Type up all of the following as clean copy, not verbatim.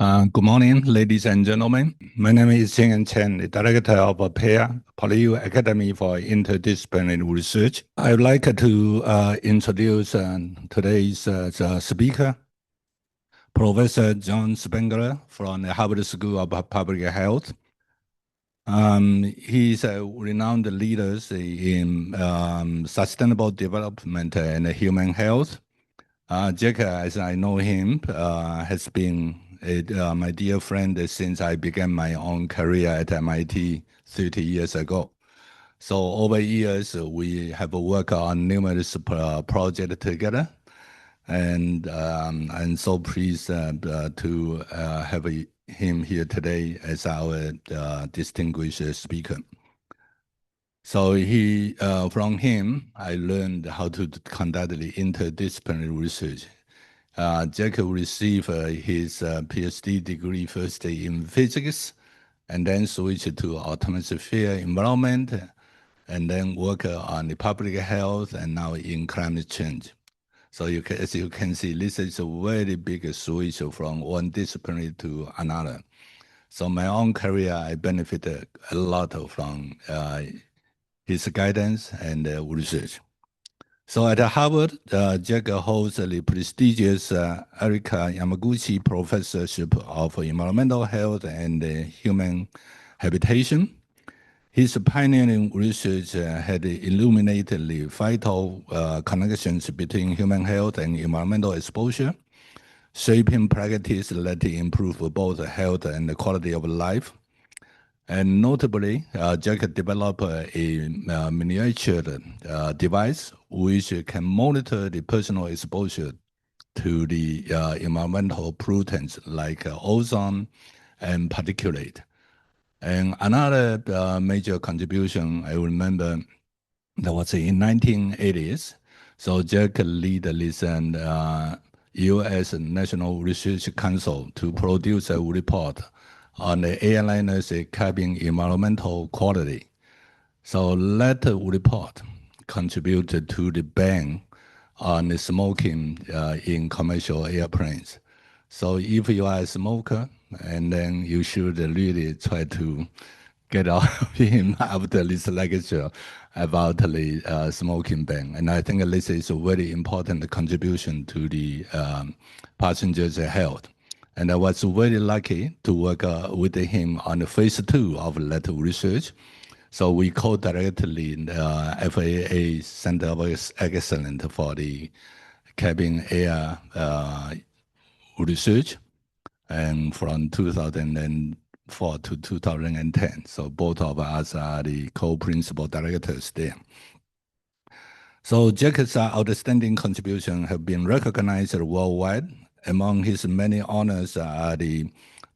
Good morning, ladies and gentlemen. My name is Cheng Chen, the Director of PAIR, Purdue Academy for Interdisciplinary Research. I would like to introduce today's speaker, Professor John Spengler from the Harvard School of Public Health. He's a renowned leader in sustainable development and human health. Jack, as I know him, has been my dear friend since I began my own career at MIT 30 years ago. So over years, we have worked on numerous projects together, and I'm so pleased to have him here today as our distinguished speaker. So from him, I learned how to conduct the interdisciplinary research. Jack received his PhD degree first in physics, and then switched to atmosphere environment, and then work on the public health, and now in climate change. So as you can see, this is a very big switch from one discipline to another. So my own career, I benefited a lot from his guidance and research. So at Harvard, Jack holds the prestigious Erika Yamaguchi Professorship of Environmental Health and Human Habitation. His pioneering research had illuminated the vital connections between human health and environmental exposure, shaping practice that improve both health and the quality of life. And notably, Jack developed a miniature device which can monitor the personal exposure to the environmental pollutants like ozone and particulate. And another major contribution I remember that was in 1980s. So Jack led this U.S. National Research Council to produce a report on the airliners' cabin environmental quality. So that report contributed to the ban on the smoking in commercial airplanes. So if you are a smoker, and then you should really try to get out of him after this lecture about the smoking ban. And I think this is a very important contribution to the passengers' health. And I was very lucky to work with him on the phase 2 of that research. So we co-directly FAA Center of Excellence for the cabin air research, and from 2004 to 2010. So both of us are the co-principal directors there. So Jack's outstanding contributions have been recognized worldwide. Among his many honors are the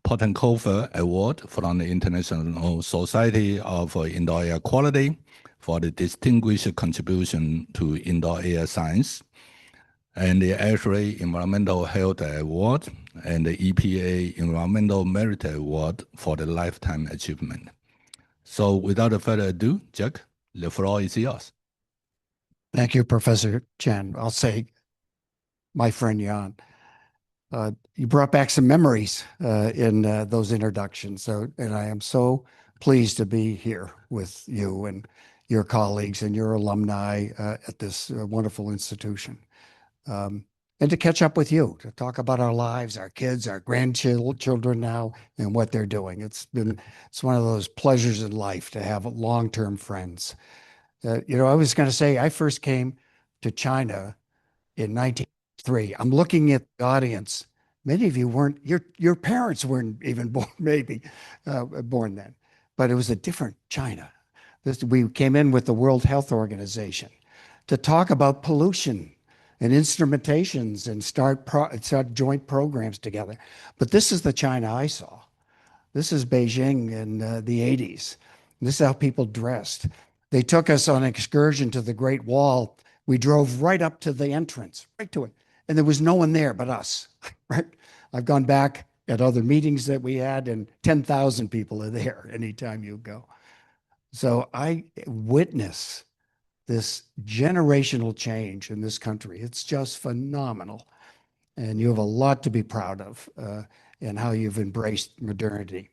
Pottenkofer Award from the International Society of Indoor Air Quality for the distinguished contribution to indoor air science, and the ASHRAE Environmental Health Award, and the EPA Environmental Merit Award for the lifetime achievement. So without further ado, Jack, the floor is yours. Thank you, Professor Chen. I'll say, my friend Jan, you brought back some memories in those introductions. And I am so pleased to be here with you and your colleagues and your alumni at this wonderful institution. And to catch up with you, to talk about our lives, our kids, our grandchildren now, and what they're doing. It's one of those pleasures in life to have long-term friends. I was going to say, I first came to China in 1903. I'm looking at the audience. Many of you weren't, your parents weren't even born, maybe born then, but it was a different China. We came in with the World Health Organization to talk about pollution and instrumentations and start joint programs together. But this is the China I saw. This is Beijing in the 80s. This is how people dressed. They took us on an excursion to the Great Wall. We drove right up to the entrance, right to it. And there was no one there but us, right? I've gone back at other meetings that we had, and 10,000 people are there anytime you go. So I witness this generational change in this country. It's just phenomenal. And you have a lot to be proud of. and how you've embraced modernity.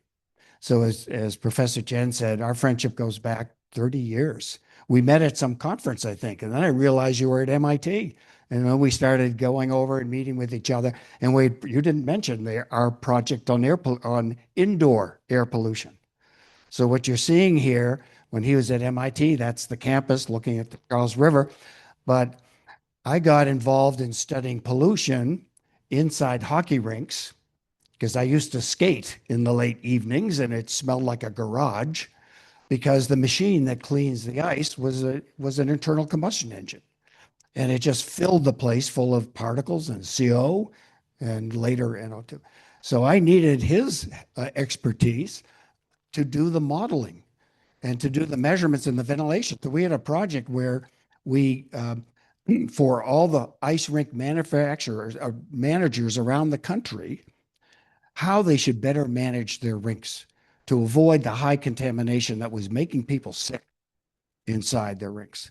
So as Professor Chen said, our friendship goes back 30 years. We met at some conference, I think, and then I realized you were at MIT. And then we started going over and meeting with each other. And you didn't mention our project on indoor air pollution. So what you're seeing here, when he was at MIT, that's the campus looking at the Charles River. But I got involved in studying pollution inside hockey rinks because I used to skate in the late evenings and it smelled like a garage because the machine that cleans the ice was an internal combustion engine. And it just filled the place full of particles and CO and later NO2. So I needed his expertise to do the modeling and to do the measurements and the ventilation. So we had a project where we, for all the ice rink manufacturers or managers around the country, how they should better manage their rinks to avoid the high contamination that was making people sick inside their rinks.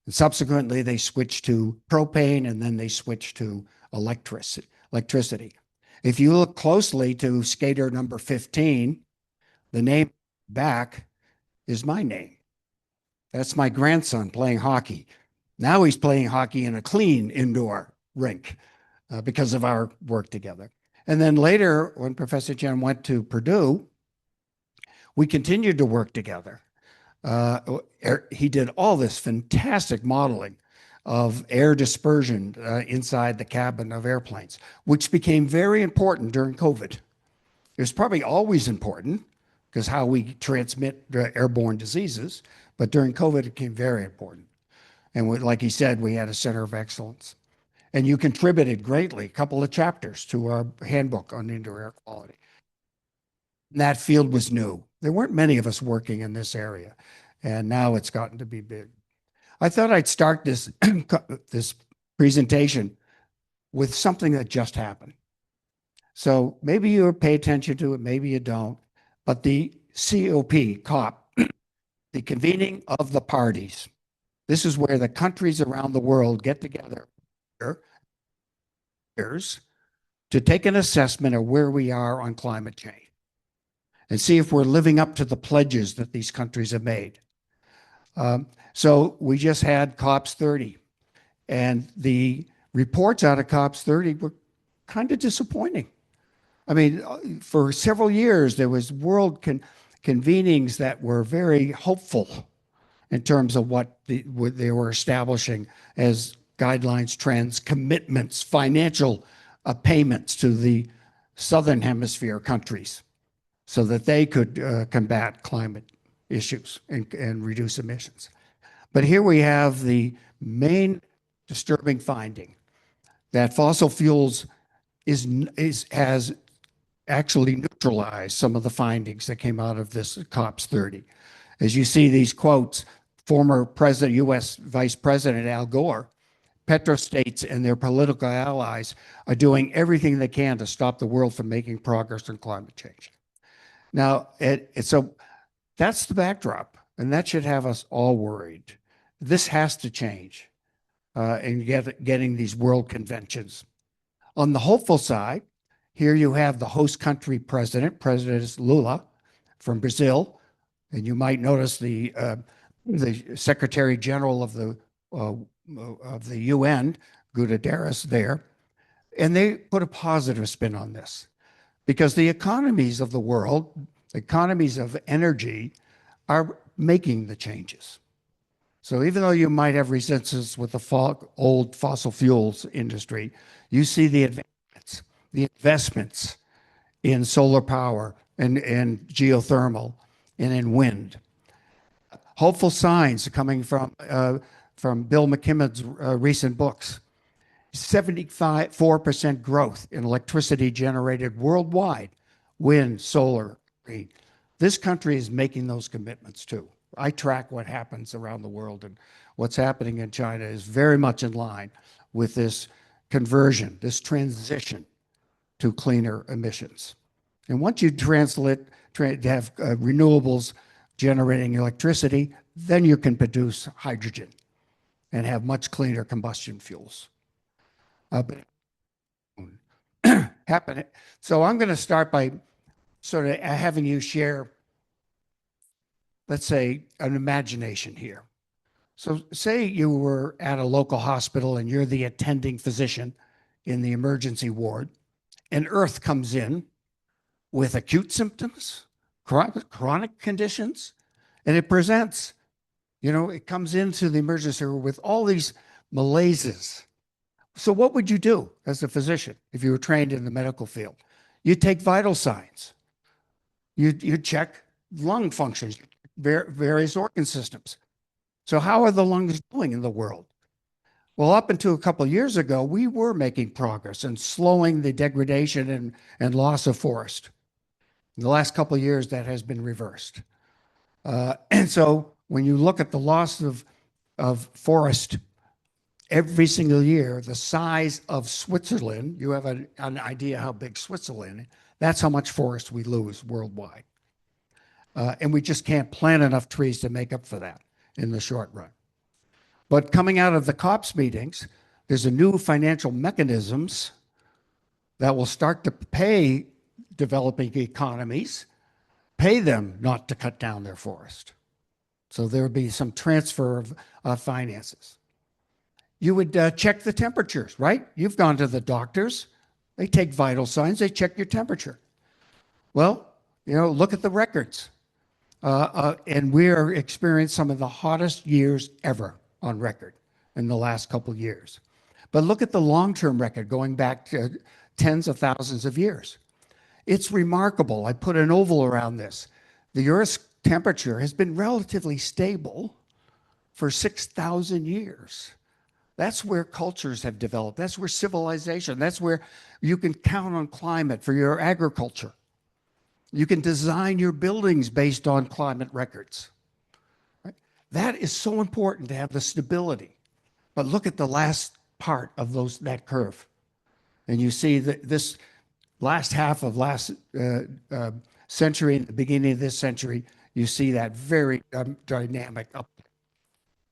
And subsequently, they switched to propane and then they switched to electricity. If you look closely to skater number 15, the name back is my name. That's my grandson playing hockey. Now he's playing hockey in a clean indoor rink because of our work together. And then later, when Professor Chen went to Purdue, we continued to work together. He did all this fantastic modeling of air dispersion inside the cabin of airplanes, which became very important during COVID. It was probably always important because how we transmit airborne diseases, but during COVID, it became very important. And like he said, we had a center of excellence. And you contributed greatly, a couple of chapters to our handbook on indoor air quality. And that field was new. There weren't many of us working in this area, and now it's gotten to be big. I thought I'd start this, this presentation with something that just happened. So maybe you pay attention to it, maybe you don't, but the COP, the convening of the parties. This is where the countries around the world get together to take an assessment of where we are on climate change and see if we're living up to the pledges that these countries have made. So we just had COPs 30, and the reports out of COPs 30 were kind of disappointing. I mean, for several years, there was world convenings that were very hopeful in terms of what they were establishing as guidelines, trends, commitments, financial payments to the Southern Hemisphere countries so that they could combat climate issues and reduce emissions. But here we have the main disturbing finding that fossil fuels has actually neutralized some of the findings that came out of this COPs 30. As you see these quotes, former U.S. Vice President Al Gore, petrostates and their political allies are doing everything they can to stop the world from making progress on climate change. Now, so that's the backdrop, and that should have us all worried. This has to change in getting these world conventions. On the hopeful side, here you have the host country president, President Lula from Brazil, and you might notice the Secretary General of the UN, Guterres, there, and they put a positive spin on this because the economies of the world, economies of energy, are making the changes. So even though you might have resistance with the old fossil fuels industry, you see the advancements, the investments in solar power and geothermal and in wind. Hopeful signs coming from Bill McKibben's recent books. 74% growth in electricity generated worldwide, wind, solar, green. This country is making those commitments too. I track what happens around the world, and what's happening in China is very much in line with this conversion, this transition to cleaner emissions. And once you have renewables generating electricity, then you can produce hydrogen and have much cleaner combustion fuels. happen. So I'm going to start by sort of having you share, let's say, an imagination here. So say you were at a local hospital and you're the attending physician in the emergency ward, and Earth comes in with acute symptoms, chronic conditions, and it presents, it comes into the emergency room with all these malaises. So what would you do as a physician if you were trained in the medical field? You'd take vital signs. You'd check lung functions, various organ systems. So how are the lungs doing in the world? Well, up until a couple of years ago, we were making progress and slowing the degradation and loss of forest. In the last couple of years, that has been reversed. And so when you look at the loss of forest every single year, the size of Switzerland, you have an idea how big Switzerland is, that's how much forest we lose worldwide. And we just can't plant enough trees to make up for that in the short run. But coming out of the COPS meetings, there's a new financial mechanisms that will start to pay developing economies, pay them not to cut down their forest. So there would be some transfer of finances. You would check the temperatures, right? You've gone to the doctors. They take vital signs. They check your temperature. Well, look at the records. And we're experiencing some of the hottest years ever on record in the last couple of years. But look at the long-term record going back to tens of thousands of years. It's remarkable. I put an oval around this. The Earth's temperature has been relatively stable for 6,000 years. That's where cultures have developed. That's where civilization, that's where you can count on climate for your agriculture. You can design your buildings based on climate records. Right? That is so important to have the stability. But look at the last part of that curve. And you see that this last half of last century and the beginning of this century, you see that very dynamic up.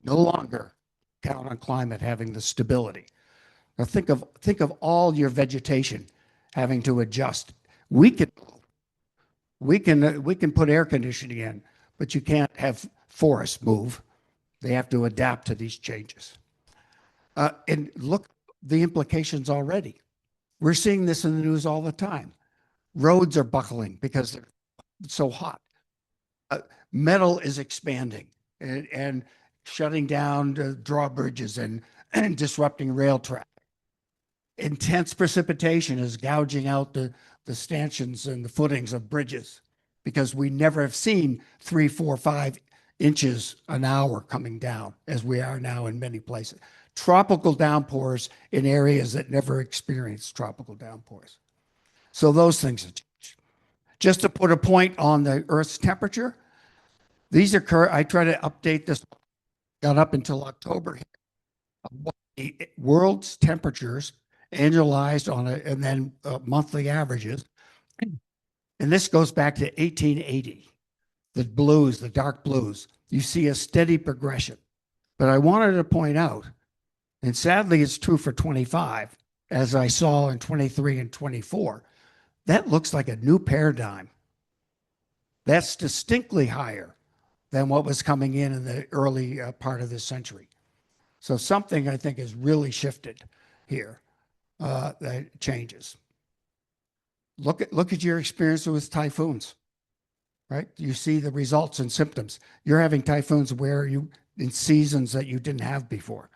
No longer count on climate having the stability. Now think of all your vegetation having to adjust. We can put air conditioning in, but you can't have forests move. They have to adapt to these changes. And look, the implications already. We're seeing this in the news all the time. Roads are buckling because they're so hot. Metal is expanding and shutting down drawbridges and disrupting rail traffic. Intense precipitation is gouging out the stanchions and the footings of bridges because we never have seen 3, 4, 5 inches an hour coming down as we are now in many places. Tropical downpours in areas that never experienced tropical downpours. So those things have changed. Just to put a point on the Earth's temperature, these occur, I try to update this, got up until October, what the world's temperatures annualized on and then monthly averages. And this goes back to 1880. The blues, the dark blues, you see a steady progression. But I wanted to point out, and sadly it's true for 25, as I saw in 23 and 24, that looks like a new paradigm. That's distinctly higher than what was coming in the early part of this century. So something I think has really shifted here that changes. Look at your experience with typhoons, right? You see the results and symptoms. You're having typhoons where you in seasons that you didn't have before,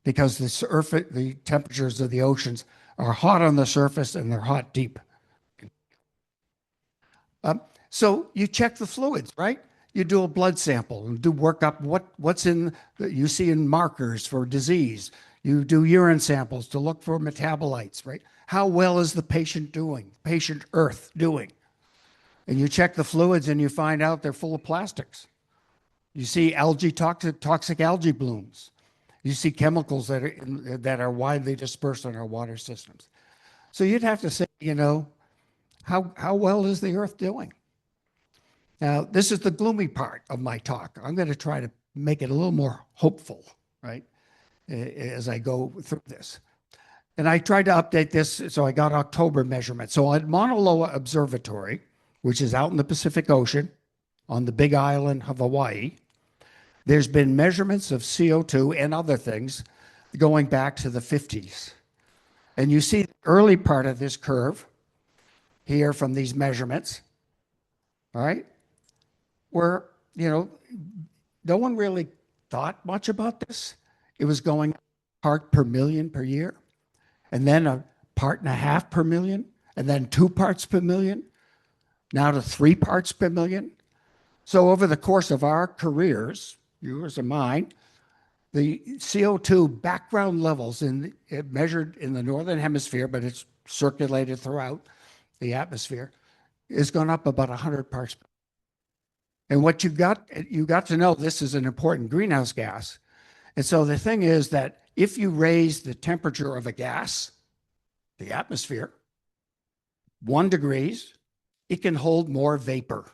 because the temperatures of the oceans are hot on the surface and they're hot deep. So you check the fluids, right? You do a blood sample and do workup what's in you see in markers for disease. You do urine samples to look for metabolites, right? How well is the patient doing? Patient Earth doing? And you check the fluids and you find out they're full of plastics. You see toxic algae blooms. You see chemicals that are widely dispersed in our water systems. So you'd have to say, how well is the Earth doing? Now, this is the gloomy part of my talk. I'm going to try to make it a little more hopeful, right, as I go through this. And I tried to update this, so I got October measurements. So at Mauna Loa Observatory, which is out in the Pacific Ocean on the Big Island of Hawaii, there's been measurements of CO2 and other things going back to the 50s. And you see the early part of this curve here from these measurements, all right, where, no one really thought much about this. It was going part per million per year, and then a part and a half per million, and then 2 parts per million, now to 3 parts per million. So over the course of our careers, yours and mine, the CO2 background levels measured in the northern hemisphere, but it's circulated throughout the atmosphere, is gone up about 100 parts. And what you got to know, this is an important greenhouse gas. And so the thing is that if you raise the temperature of a gas, the atmosphere, 1 degree, it can hold more vapor.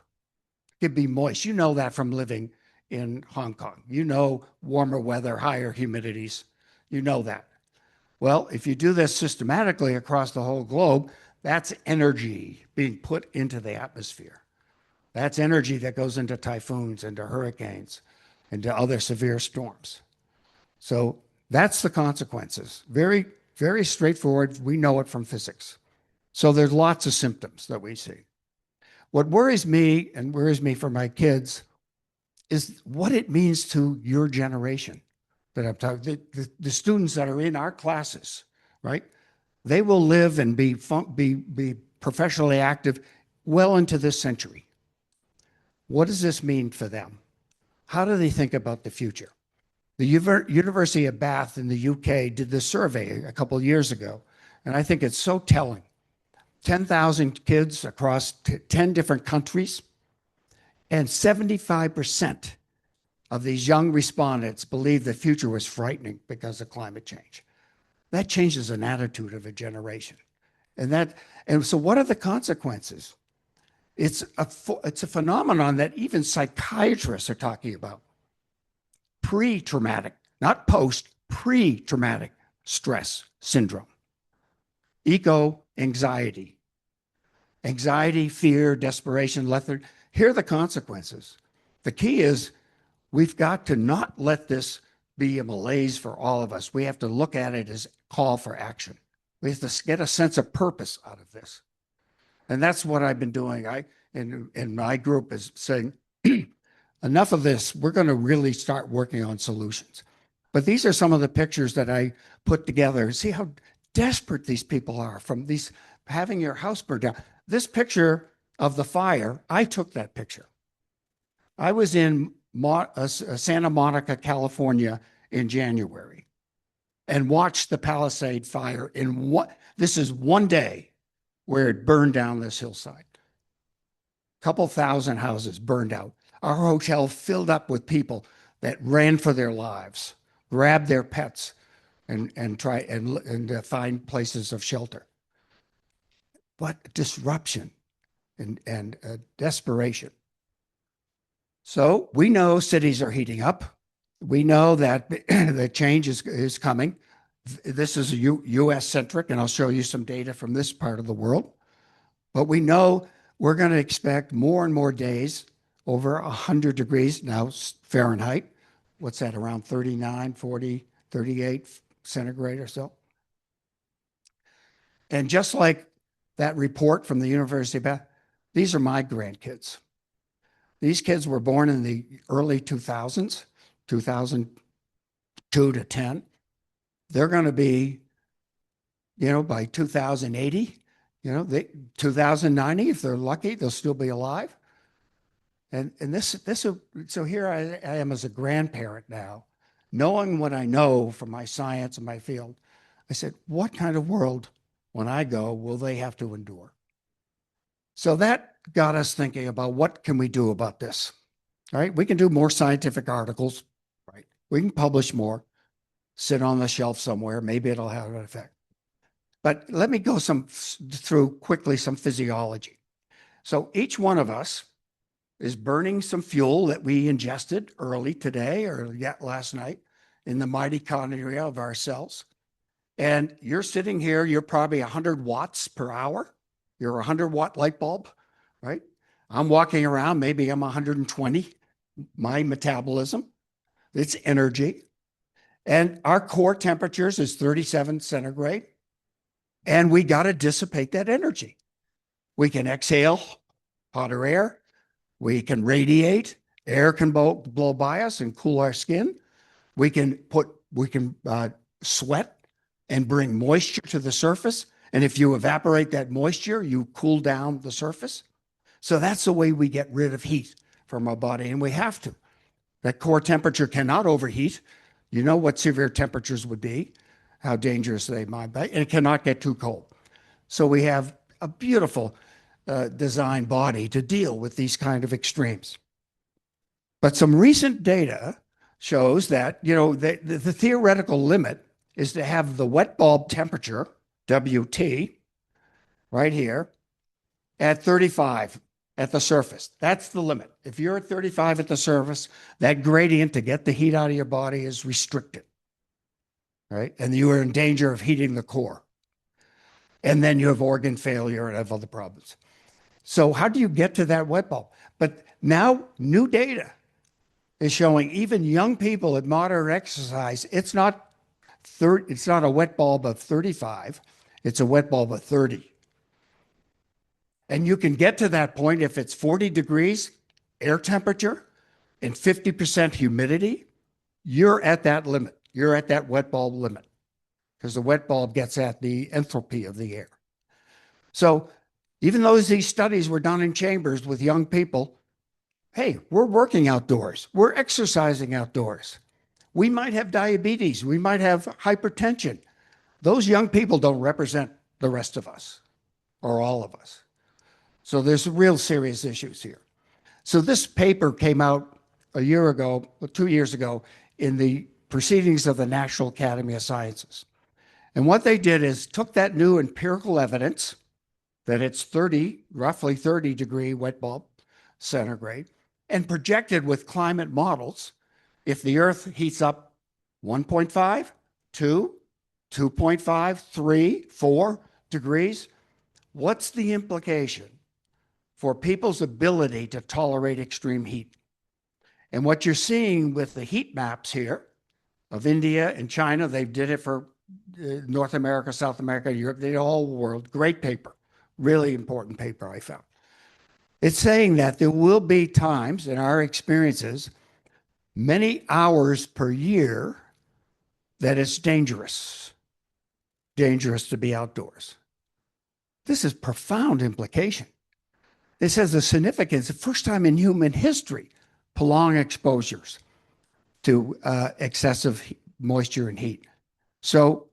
It can be moist. You know that from living in Hong Kong. You know warmer weather, higher humidities. You know that. Well, if you do this systematically across the whole globe, that's energy being put into the atmosphere. That's energy that goes into typhoons, into hurricanes, into other severe storms. So that's the consequences. Very, very straightforward. We know it from physics. So there's lots of symptoms that we see. What worries me and worries me for my kids is what it means to your generation that I'm talking, the students that are in our classes, right? They will live and be professionally active well into this century. What does this mean for them? How do they think about the future? The University of Bath in the UK did this survey a couple of years ago, and I think it's so telling. 10,000 kids across 10 different countries, and 75% of these young respondents believed the future was frightening because of climate change. That changes an attitude of a generation. And so what are the consequences? It's a phenomenon that even psychiatrists are talking about. Pre-traumatic, not post, pre-traumatic stress syndrome. Eco-anxiety. Anxiety, fear, desperation, lethargy. Here are the consequences. The key is we've got to not let this be a malaise for all of us. We have to look at it as a call for action. We have to get a sense of purpose out of this. And that's what I've been doing. In my group is saying, enough of this. We're going to really start working on solutions. But these are some of the pictures that I put together. See how desperate these people are from these having your house burned down. This picture of the fire, I took that picture. I was in Santa Monica, California in January and watched the Palisade fire this is one day where it burned down this hillside. A couple thousand houses burned out. Our hotel filled up with people that ran for their lives, grabbed their pets, and try and find places of shelter. But disruption and desperation. So we know cities are heating up. We know that the change is coming. This is US centric, and I'll show you some data from this part of the world. But we know we're going to expect more and more days over 100 degrees now Fahrenheit. What's that, around 39, 40, 38 centigrade or so? And just like that report from the University of Bath, these are my grandkids. These kids were born in the early 2000s, 2002 to 10. They're going to be, by 2080, 2090, if they're lucky, they'll still be alive. And so here I am as a grandparent now, knowing what I know from my science and my field. I said, what kind of world, when I go, will they have to endure? So that got us thinking about what can we do about this, right? We can do more scientific articles, right? We can publish more, sit on the shelf somewhere. Maybe it'll have an effect. But let me go through quickly some physiology. So each one of us is burning some fuel that we ingested early today or yet last night in the mitochondria of our cells. And you're sitting here, you're probably 100 watts per hour. You're a 100-watt light bulb, right? I'm walking around, maybe I'm 120, my metabolism, it's energy. And our core temperatures is 37 centigrade. And we got to dissipate that energy. We can exhale hotter air. We can radiate. Air can blow by us and cool our skin. We can sweat and bring moisture to the surface. And if you evaporate that moisture, you cool down the surface. So that's the way we get rid of heat from our body, and we have to. That core temperature cannot overheat. You know what severe temperatures would be, how dangerous they might be, and it cannot get too cold. So we have a beautiful designed body to deal with these kind of extremes. But some recent data shows that, you know, the theoretical limit is to have the wet bulb temperature, WT, right here, at 35 at the surface. That's the limit. If you're at 35 at the surface, that gradient to get the heat out of your body is restricted, right? And you are in danger of heating the core. And then you have organ failure and have other problems. So how do you get to that wet bulb? But now new data is showing even young people at moderate exercise, it's not a wet bulb of 35, it's a wet bulb of 30. And you can get to that point if it's 40 degrees air temperature and 50% humidity, you're at that limit. You're at that wet bulb limit because the wet bulb gets at the enthalpy of the air. So even though these studies were done in chambers with young people, hey, we're working outdoors. We're exercising outdoors. We might have diabetes. We might have hypertension. Those young people don't represent the rest of us or all of us. So there's real serious issues here. So this paper came out a year ago, 2 years ago, in the Proceedings of the National Academy of Sciences. And what they did is took that new empirical evidence that it's roughly 30 degree wet bulb centigrade, and projected with climate models, if the Earth heats up 1.5, 2, 2.5, 3, 4 degrees, what's the implication for people's ability to tolerate extreme heat? And what you're seeing with the heat maps here of India and China, they did it for North America, South America, Europe, the whole world. Great paper, really important paper I found. It's saying that there will be times in our experiences, many hours per year, that it's dangerous to be outdoors. This is profound implication. This has a significance, the first time in human history, prolonged exposures to excessive moisture and heat. So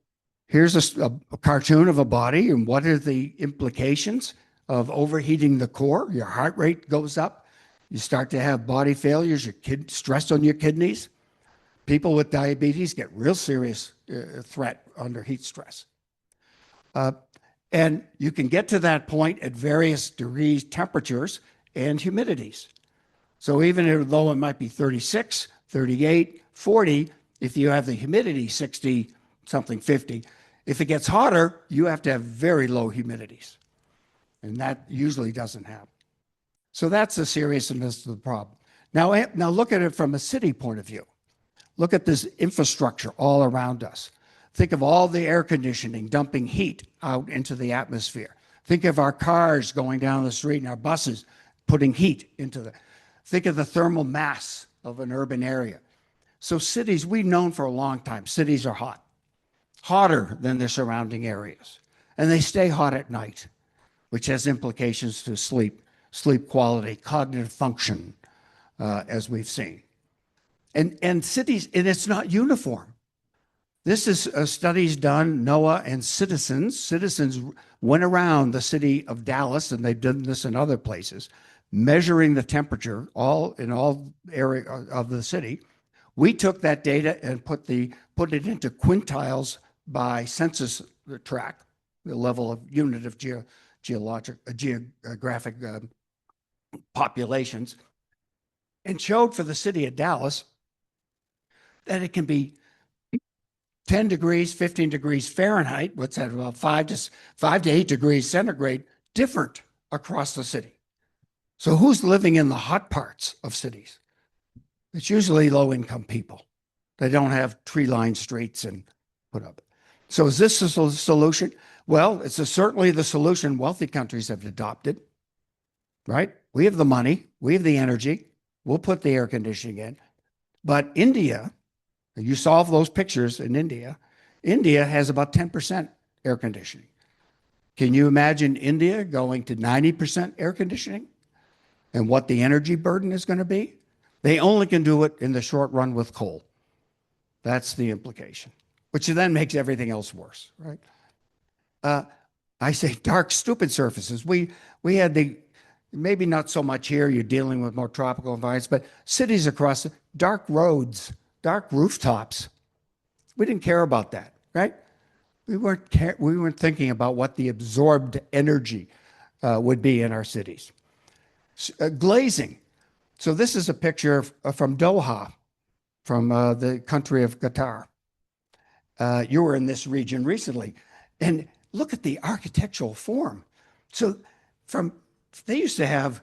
here's a cartoon of a body, and what are the implications of overheating the core? Your heart rate goes up. You start to have body failures, stress on your kidneys. People with diabetes get real serious threat under heat stress. And you can get to that point at various degrees temperatures and humidities. So even though it might be 36, 38, 40, if you have the humidity 60, something 50, if it gets hotter, you have to have very low humidities. And that usually doesn't happen. So that's the seriousness of the problem. Now look at it from a city point of view. Look at this infrastructure all around us. Think of all the air conditioning dumping heat out into the atmosphere. Think of our cars going down the street and our buses putting heat into the. Think of the thermal mass of an urban area. So cities, we've known for a long time, cities are hot, hotter than their surrounding areas. And they stay hot at night, which has implications to sleep quality, cognitive function, as we've seen. And cities, and it's not uniform. This is studies done, NOAA and citizens. Citizens went around the city of Dallas, and they've done this in other places, measuring the temperature in all area of the city. We took that data and put it into quintiles by census tract, the level of unit of geographic populations, and showed for the city of Dallas that it can be 10 degrees, 15 degrees Fahrenheit, what's that, about 5 to 8 degrees centigrade, different across the city. So who's living in the hot parts of cities? It's usually low-income people. They don't have tree-lined streets and put up. So is this a solution? Well, it's certainly the solution wealthy countries have adopted, right? We have the money, we have the energy, we'll put the air conditioning in. But India, you saw those pictures in India, India has about 10% air conditioning. Can you imagine India going to 90% air conditioning and what the energy burden is going to be? They only can do it in the short run with coal. That's the implication, which then makes everything else worse, right? I say dark, stupid surfaces. We had maybe not so much here, you're dealing with more tropical environments, but cities across dark roads, dark rooftops. We didn't care about that, right? We weren't thinking about what the absorbed energy would be in our cities. Glazing. So this is a picture from Doha, from the country of Qatar. You were in this region recently, and look at the architectural form. So they used to have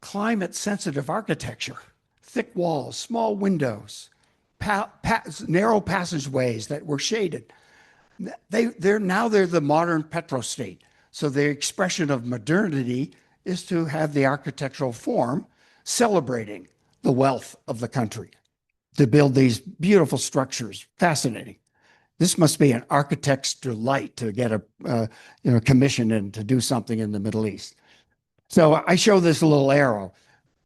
climate-sensitive architecture, thick walls, small windows, narrow passageways that were shaded. Now they're the modern petrostate. So the expression of modernity is to have the architectural form celebrating the wealth of the country, to build these beautiful structures. Fascinating. This must be an architect's delight to get a commission and to do something in the Middle East. So I show this little arrow.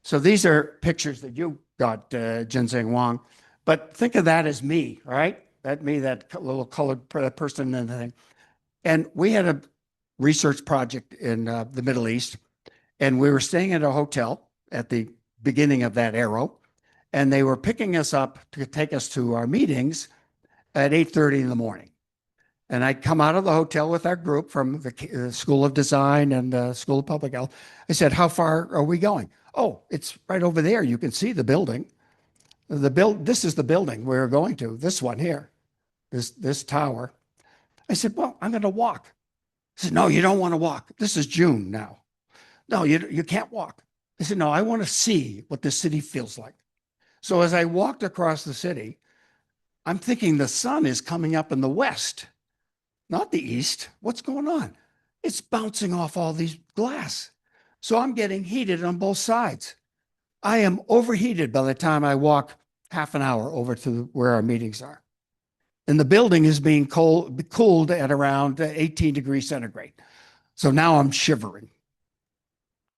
So these are pictures that you got, Jinseng Wang. But think of that as me, right? That little colored person and the thing. And we had a research project in the Middle East, and we were staying at a hotel at the beginning of that arrow, and they were picking us up to take us to our meetings at 8:30 in the morning. And I'd come out of the hotel with our group from the School of Design and School of Public Health. I said, how far are we going? Oh, it's right over there. You can see the building. This is the building we're going to, this one here, this tower. I said, well, I'm going to walk. He said, no, you don't want to walk. This is June now. No, you can't walk. I said, no, I want to see what the city feels like. So as I walked across the city, I'm thinking the sun is coming up in the west, not the east. What's going on? It's bouncing off all these glass. So I'm getting heated on both sides. I am overheated by the time I walk half an hour over to where our meetings are. And the building is being cooled at around 18 degrees centigrade. So now I'm shivering.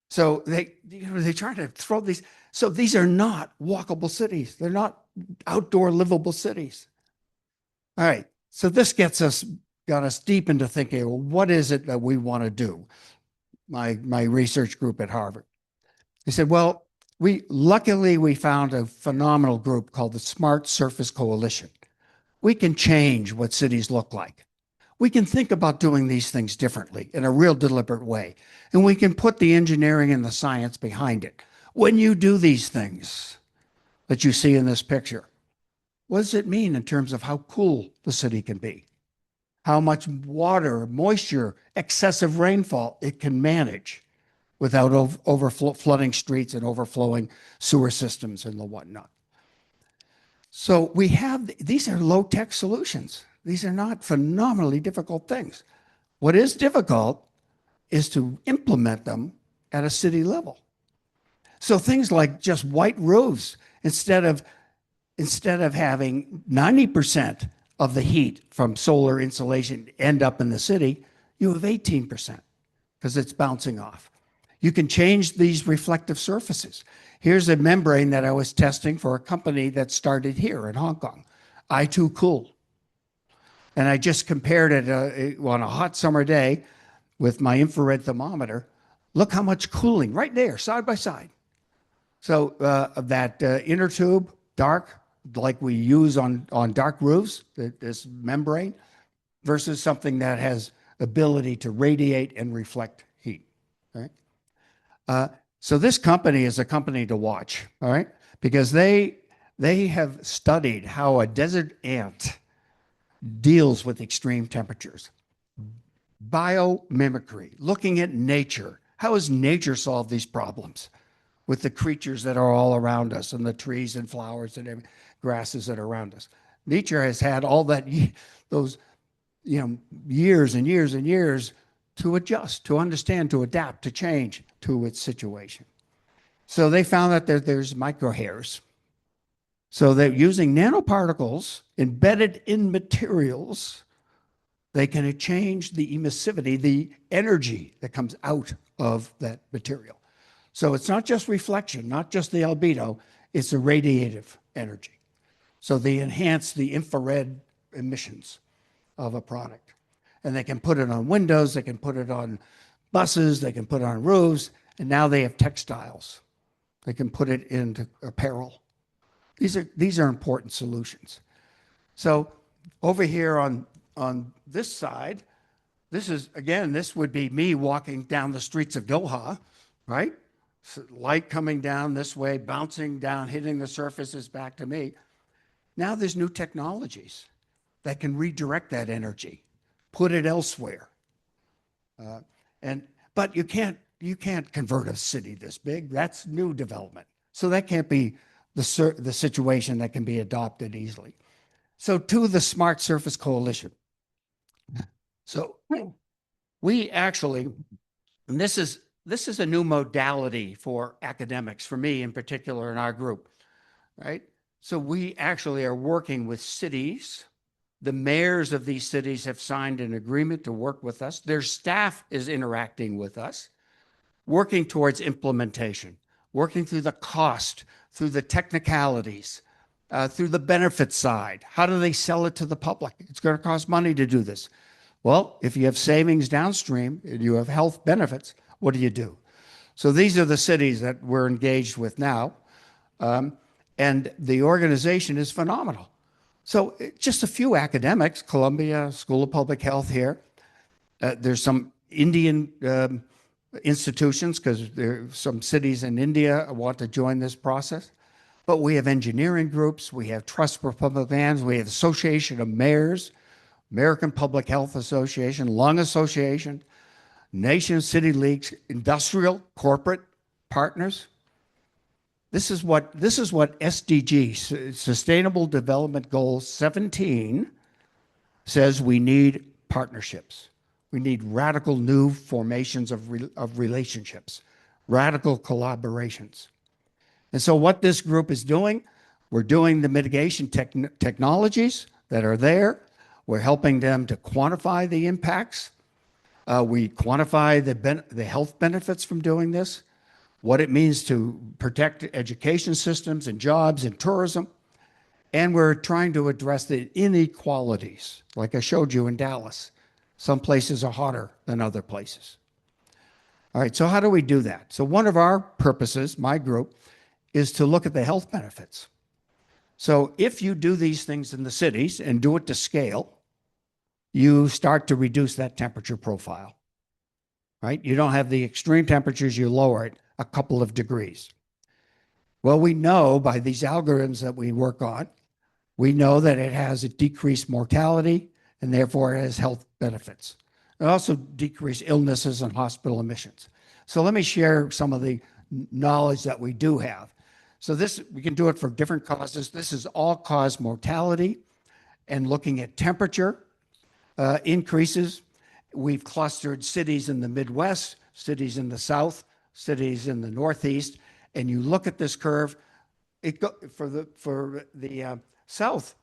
So they try to throw these. So these are not walkable cities. They're not outdoor livable cities. All right. So this got us deep into thinking, well, what is it that we want to do? My research group at Harvard. They said, well, luckily we found a phenomenal group called the Smart Surface Coalition. We can change what cities look like. We can think about doing these things differently in a real deliberate way. And we can put the engineering and the science behind it. When you do these things that you see in this picture, what does it mean in terms of how cool the city can be? How much water, moisture, excessive rainfall it can manage without flooding streets and overflowing sewer systems and the whatnot. So these are low-tech solutions. These are not phenomenally difficult things. What is difficult is to implement them at a city level. So things like just white roofs, instead of having 90% of the heat from solar insulation end up in the city, you have 18% because it's bouncing off. You can change these reflective surfaces. Here's a membrane that I was testing for a company that started here in Hong Kong, I2 Cool. And I just compared it on a hot summer day with my infrared thermometer. Look how much cooling right there, side by side. So that inner tube, dark, like we use on dark roofs, this membrane, versus something that has ability to radiate and reflect heat. Right? So this company is a company to watch, all right? Because they have studied how a desert ant deals with extreme temperatures. Biomimicry, looking at nature. How has nature solved these problems with the creatures that are all around us and the trees and flowers and grasses that are around us? Nature has had all that, those, years and years and years to adjust, to understand, to adapt, to change to its situation. So they found that there's microhairs. So they're using nanoparticles embedded in materials. They can change the emissivity, the energy that comes out of that material. So it's not just reflection, not just the albedo, it's a radiative energy. So they enhance the infrared emissions of a product. And they can put it on windows, they can put it on buses, they can put it on roofs, and now they have textiles. They can put it into apparel. These are important solutions. So over here on this side, this would be me walking down the streets of Doha, right? So light coming down this way, bouncing down, hitting the surfaces back to me. Now there's new technologies that can redirect that energy, put it elsewhere. But you can't convert a city this big. That's new development. So that can't be the situation that can be adopted easily. So to the Smart Surface Coalition. So we actually, and this is a new modality for academics, for me in particular in our group, right? So we actually are working with cities. The mayors of these cities have signed an agreement to work with us. Their staff is interacting with us, working towards implementation, working through the cost, through the technicalities, through the benefit side. How do they sell it to the public? It's going to cost money to do this. Well, if you have savings downstream and you have health benefits, what do? So these are the cities that we're engaged with now. And the organization is phenomenal. So just a few academics, Columbia School of Public Health here. There's some Indian institutions, because there are some cities in India want to join this process. But we have engineering groups, we have Trust for Public Lands, we have Association of Mayors, American Public Health Association, Lung Association, Nation City Leagues, industrial, corporate partners. This is what SDG, Sustainable Development Goal 17, says we need partnerships. We need radical new formations of relationships, radical collaborations. And so what this group is doing, we're doing the mitigation technologies that are there. We're helping them to quantify the impacts. We quantify the health benefits from doing this, what it means to protect education systems and jobs and tourism. And we're trying to address the inequalities, like I showed you in Dallas. Some places are hotter than other places. All right, so how do we do that? So one of our purposes, my group, is to look at the health benefits. So if you do these things in the cities and do it to scale, you start to reduce that temperature profile, right? You don't have the extreme temperatures, you lower it a couple of degrees. Well, we know by these algorithms that we work on, we know that it has a decreased mortality and therefore it has health benefits. It also decreased illnesses and hospital admissions. So let me share some of the knowledge that we do have. So this, we can do it for different causes. This is all-cause mortality and looking at temperature increases. We've clustered cities in the Midwest, cities in the South, cities in the Northeast, and you look at this curve. For the South,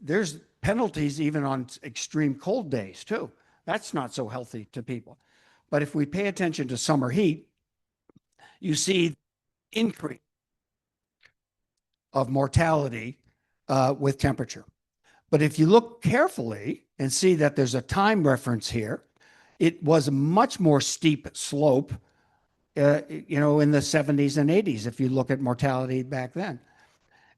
there's penalties even on extreme cold days too. That's not so healthy to people. But if we pay attention to summer heat, you see increase of mortality with temperature. But if you look carefully and see that there's a time reference here, it was a much more steep slope, in the 70s and 80s, if you look at mortality back then,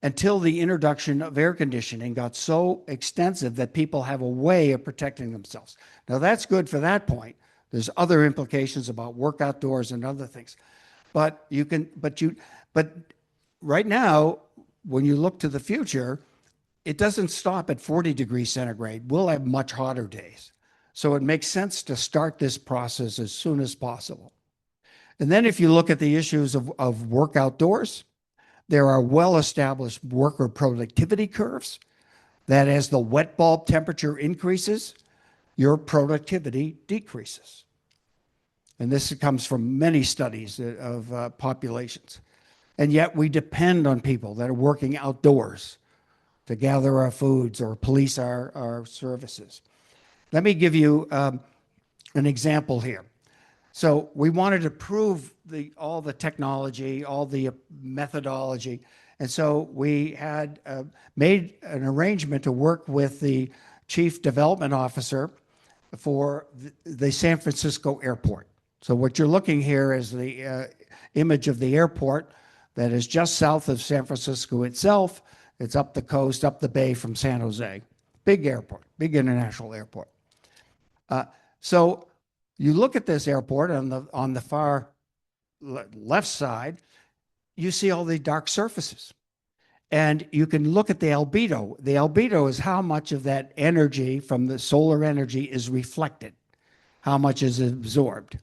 until the introduction of air conditioning got so extensive that people have a way of protecting themselves. Now that's good for that point. There's other implications about work outdoors and other things. But right now, when you look to the future, it doesn't stop at 40 degrees centigrade. We'll have much hotter days. So it makes sense to start this process as soon as possible. And then if you look at the issues of work outdoors, there are well-established worker productivity curves that as the wet bulb temperature increases, your productivity decreases. And this comes from many studies of populations. And yet we depend on people that are working outdoors to gather our foods or police our services. Let me give you an example here. So we wanted to prove all the technology, all the methodology. And so we had made an arrangement to work with the chief development officer for the San Francisco airport. So what you're looking here is the image of the airport that is just south of San Francisco itself. It's up the coast, up the bay from San Jose. Big airport, big international airport. So you look at this airport on the far left side, you see all the dark surfaces. And you can look at the albedo. The albedo is how much of that energy from the solar energy is reflected, how much is absorbed.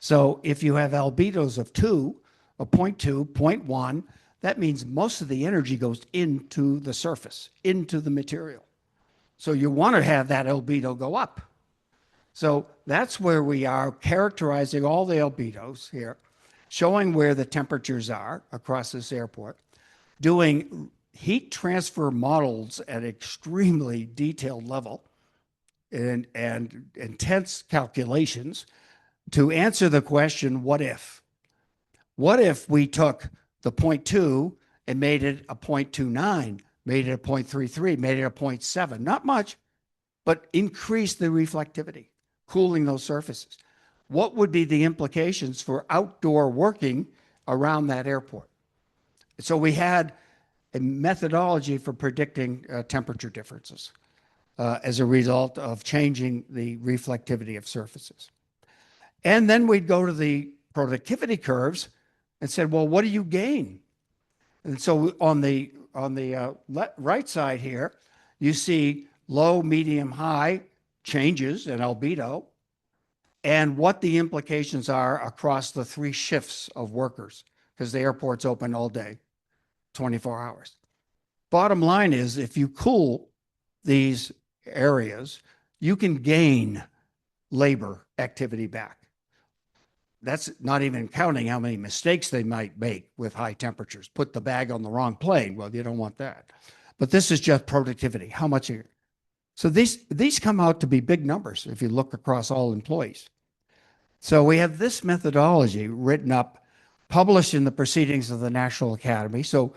So if you have albedos of 2, or 0.2, 0.1, that means most of the energy goes into the surface, into the material. So you want to have that albedo go up. So that's where we are characterizing all the albedos here, showing where the temperatures are across this airport, doing heat transfer models at extremely detailed level and intense calculations to answer the question, what if? What if we took the 0.2 and made it a 0.29, made it a 0.33, made it a 0.7? Not much, but increase the reflectivity, cooling those surfaces. What would be the implications for outdoor working around that airport? So we had a methodology for predicting temperature differences as a result of changing the reflectivity of surfaces. And then we'd go to the productivity curves and said, well, what do you gain? And so on the right side here, you see low, medium, high changes in albedo and what the implications are across the 3 shifts of workers, because the airport's open all day, 24 hours. Bottom line is, if you cool these areas, you can gain labor activity back. That's not even counting how many mistakes they might make with high temperatures. Put the bag on the wrong plane. Well, you don't want that. But this is just productivity. How much? So these come out to be big numbers if you look across all employees. So we have this methodology written up, published in the Proceedings of the National Academy. So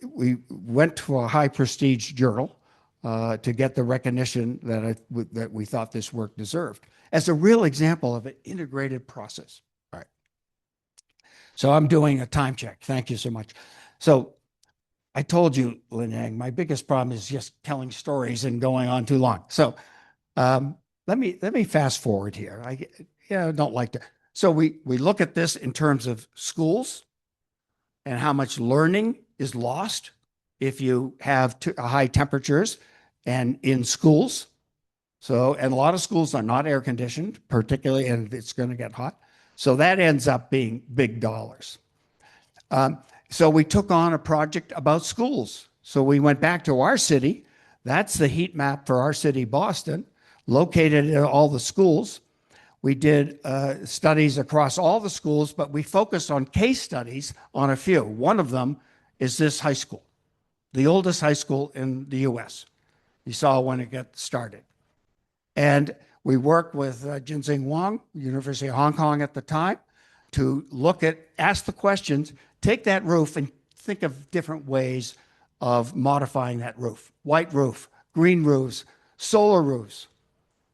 we went to a high prestige journal to get the recognition that we thought this work deserved as a real example of an integrated process. All right. So I'm doing a time check. Thank you so much. So I told you, Lin Yang, my biggest problem is just telling stories and going on too long. So let me fast forward here. I don't like to. So we look at this in terms of schools and how much learning is lost if you have high temperatures and in schools. So, and a lot of schools are not air conditioned, particularly, and it's going to get hot. So that ends up being big dollars. So we took on a project about schools. So we went back to our city. That's the heat map for our city, Boston, located in all the schools. We did studies across all the schools, but we focused on case studies on a few. One of them is this high school, the oldest high school in the US. You saw when it got started. And we worked with Jinsing Wang, University of Hong Kong at the time, to ask the questions, take that roof and think of different ways of modifying that roof. White roof, green roofs, solar roofs.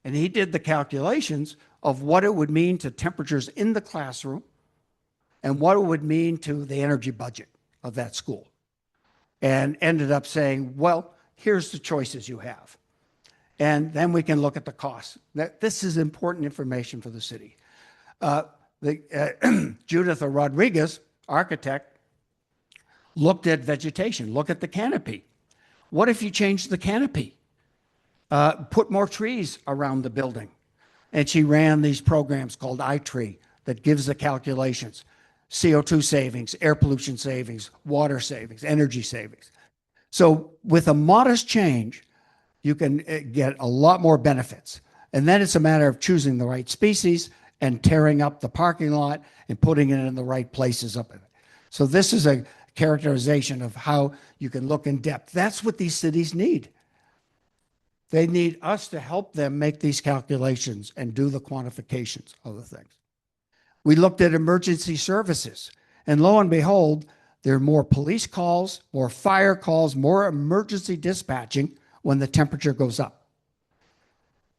And he did the calculations of what it would mean to temperatures in the classroom and what it would mean to the energy budget of that school. And ended up saying, well, here's the choices you have. And then we can look at the costs. This is important information for the city. Judith Rodriguez, architect, looked at vegetation, look at the canopy. What if you change the canopy? Put more trees around the building. And she ran these programs called iTree that gives the calculations: CO2 savings, air pollution savings, water savings, energy savings. So with a modest change, you can get a lot more benefits. And then it's a matter of choosing the right species and tearing up the parking lot and putting it in the right places up in it. So this is a characterization of how you can look in depth. That's what these cities need. They need us to help them make these calculations and do the quantifications of the things. We looked at emergency services, and lo and behold, there are more police calls, more fire calls, more emergency dispatching when the temperature goes up.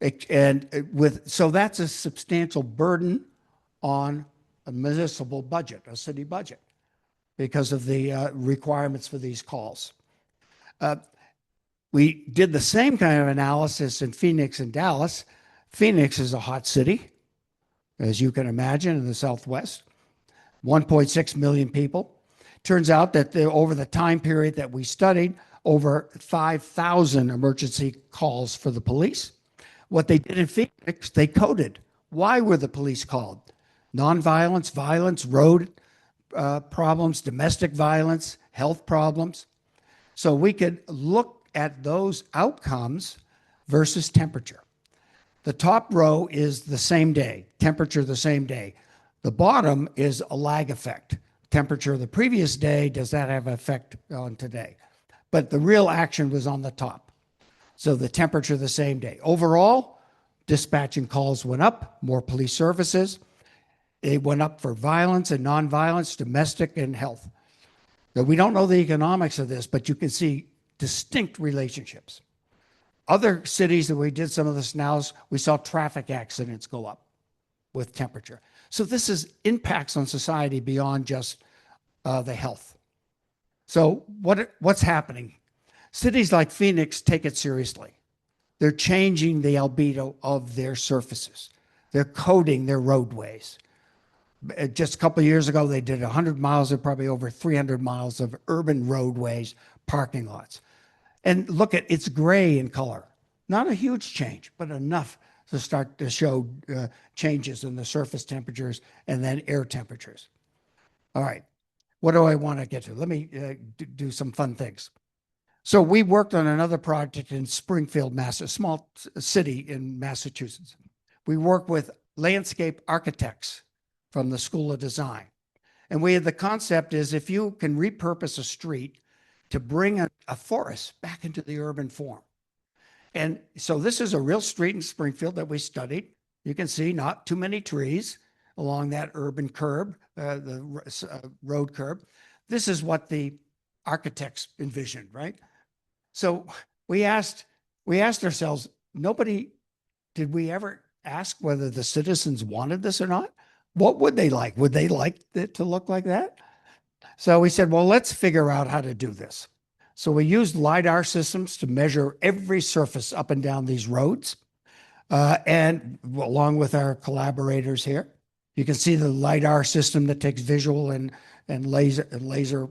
So that's a substantial burden on a municipal budget, a city budget, because of the requirements for these calls. We did the same kind of analysis in Phoenix and Dallas. Phoenix is a hot city, as you can imagine, in the Southwest. 1.6 million people. Turns out that over the time period that we studied, over 5,000 emergency calls for the police. What they did in Phoenix, they coded. Why were the police called? Nonviolence, violence, road problems, domestic violence, health problems. So we could look at those outcomes versus temperature. The top row is the same day, temperature the same day. The bottom is a lag effect. Temperature the previous day, does that have an effect on today? But the real action was on the top. So the temperature the same day. Overall, dispatching calls went up, more police services. It went up for violence and nonviolence, domestic and health. Now, we don't know the economics of this, but you can see distinct relationships. Other cities that we did some of this analysis, we saw traffic accidents go up with temperature. So this is impacts on society beyond just the health. So what's happening? Cities like Phoenix take it seriously. They're changing the albedo of their surfaces. They're coding their roadways. Just a couple of years ago, they did 100 miles of probably over 300 miles of urban roadways, parking lots. And look at, it's gray in color. Not a huge change, but enough to start to show changes in the surface temperatures and then air temperatures. All right, what do I want to get to? Let me do some fun things. So we worked on another project in Springfield, a small city in Massachusetts. We worked with landscape architects from the School of Design. And we had the concept is if you can repurpose a street to bring a forest back into the urban form. And so this is a real street in Springfield that we studied. You can see not too many trees along that urban curb, the road curb. This is what the architects envisioned, right? So we asked ourselves, did we ever ask whether the citizens wanted this or not? What would they like? Would they like it to look like that? So we said, well, let's figure out how to do this. So we used LiDAR systems to measure every surface up and down these roads. And along with our collaborators here, you can see the LiDAR system that takes visual and laser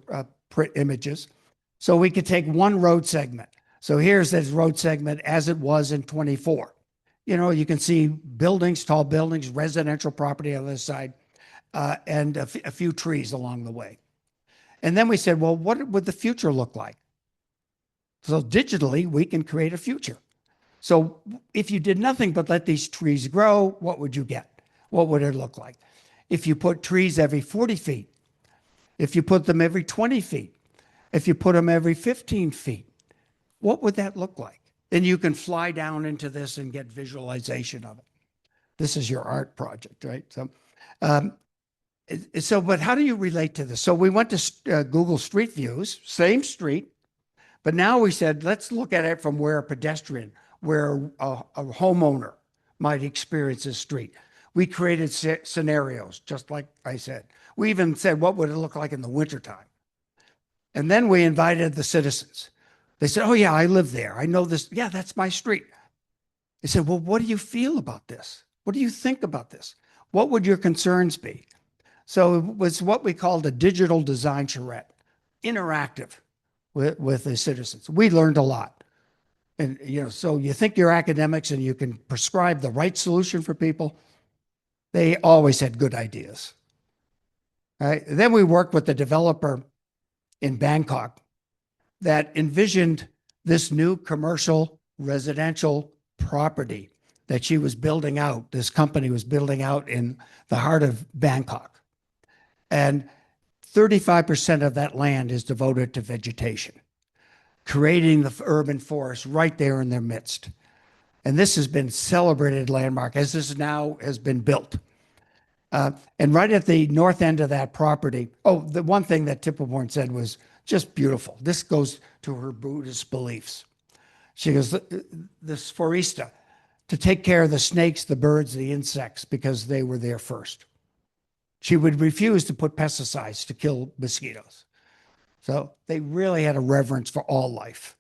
print images. So we could take one road segment. So here's this road segment as it was in 24. You know, you can see buildings, tall buildings, residential property on this side, and a few trees along the way. And then we said, well, what would the future look like? So digitally, we can create a future. So if you did nothing but let these trees grow, what would you get? What would it look like? If you put trees every 40 feet, if you put them every 20 feet, if you put them every 15 feet, what would that look like? Then you can fly down into this and get visualization of it. This is your art project, right? So, but how do you relate to this? So we went to Google Street Views, same street, but now we said, let's look at it from where a pedestrian, where a homeowner might experience this street. We created scenarios, just like I said. We even said, what would it look like in the wintertime? And then we invited the citizens. They said, oh yeah, I live there. I know this. Yeah, that's my street. They said, well, what do you feel about this? What do you think about this? What would your concerns be? So it was what we called a digital design charrette, interactive. with the citizens. We learned a lot. And, so you think you're academics and you can prescribe the right solution for people. They always had good ideas. Right? Then we worked with the developer in Bangkok that envisioned this new commercial residential property that she was building out, this company was building out in the heart of Bangkok. And 35% of that land is devoted to vegetation, creating the urban forest right there in their midst. And this has been celebrated landmark as this now has been built. And right at the north end of that property, the one thing that Tippelborn said was just beautiful. This goes to her Buddhist beliefs. She goes, this foresta, to take care of the snakes, the birds, the insects, because they were there first. She would refuse to put pesticides to kill mosquitoes. So they really had a reverence for all life.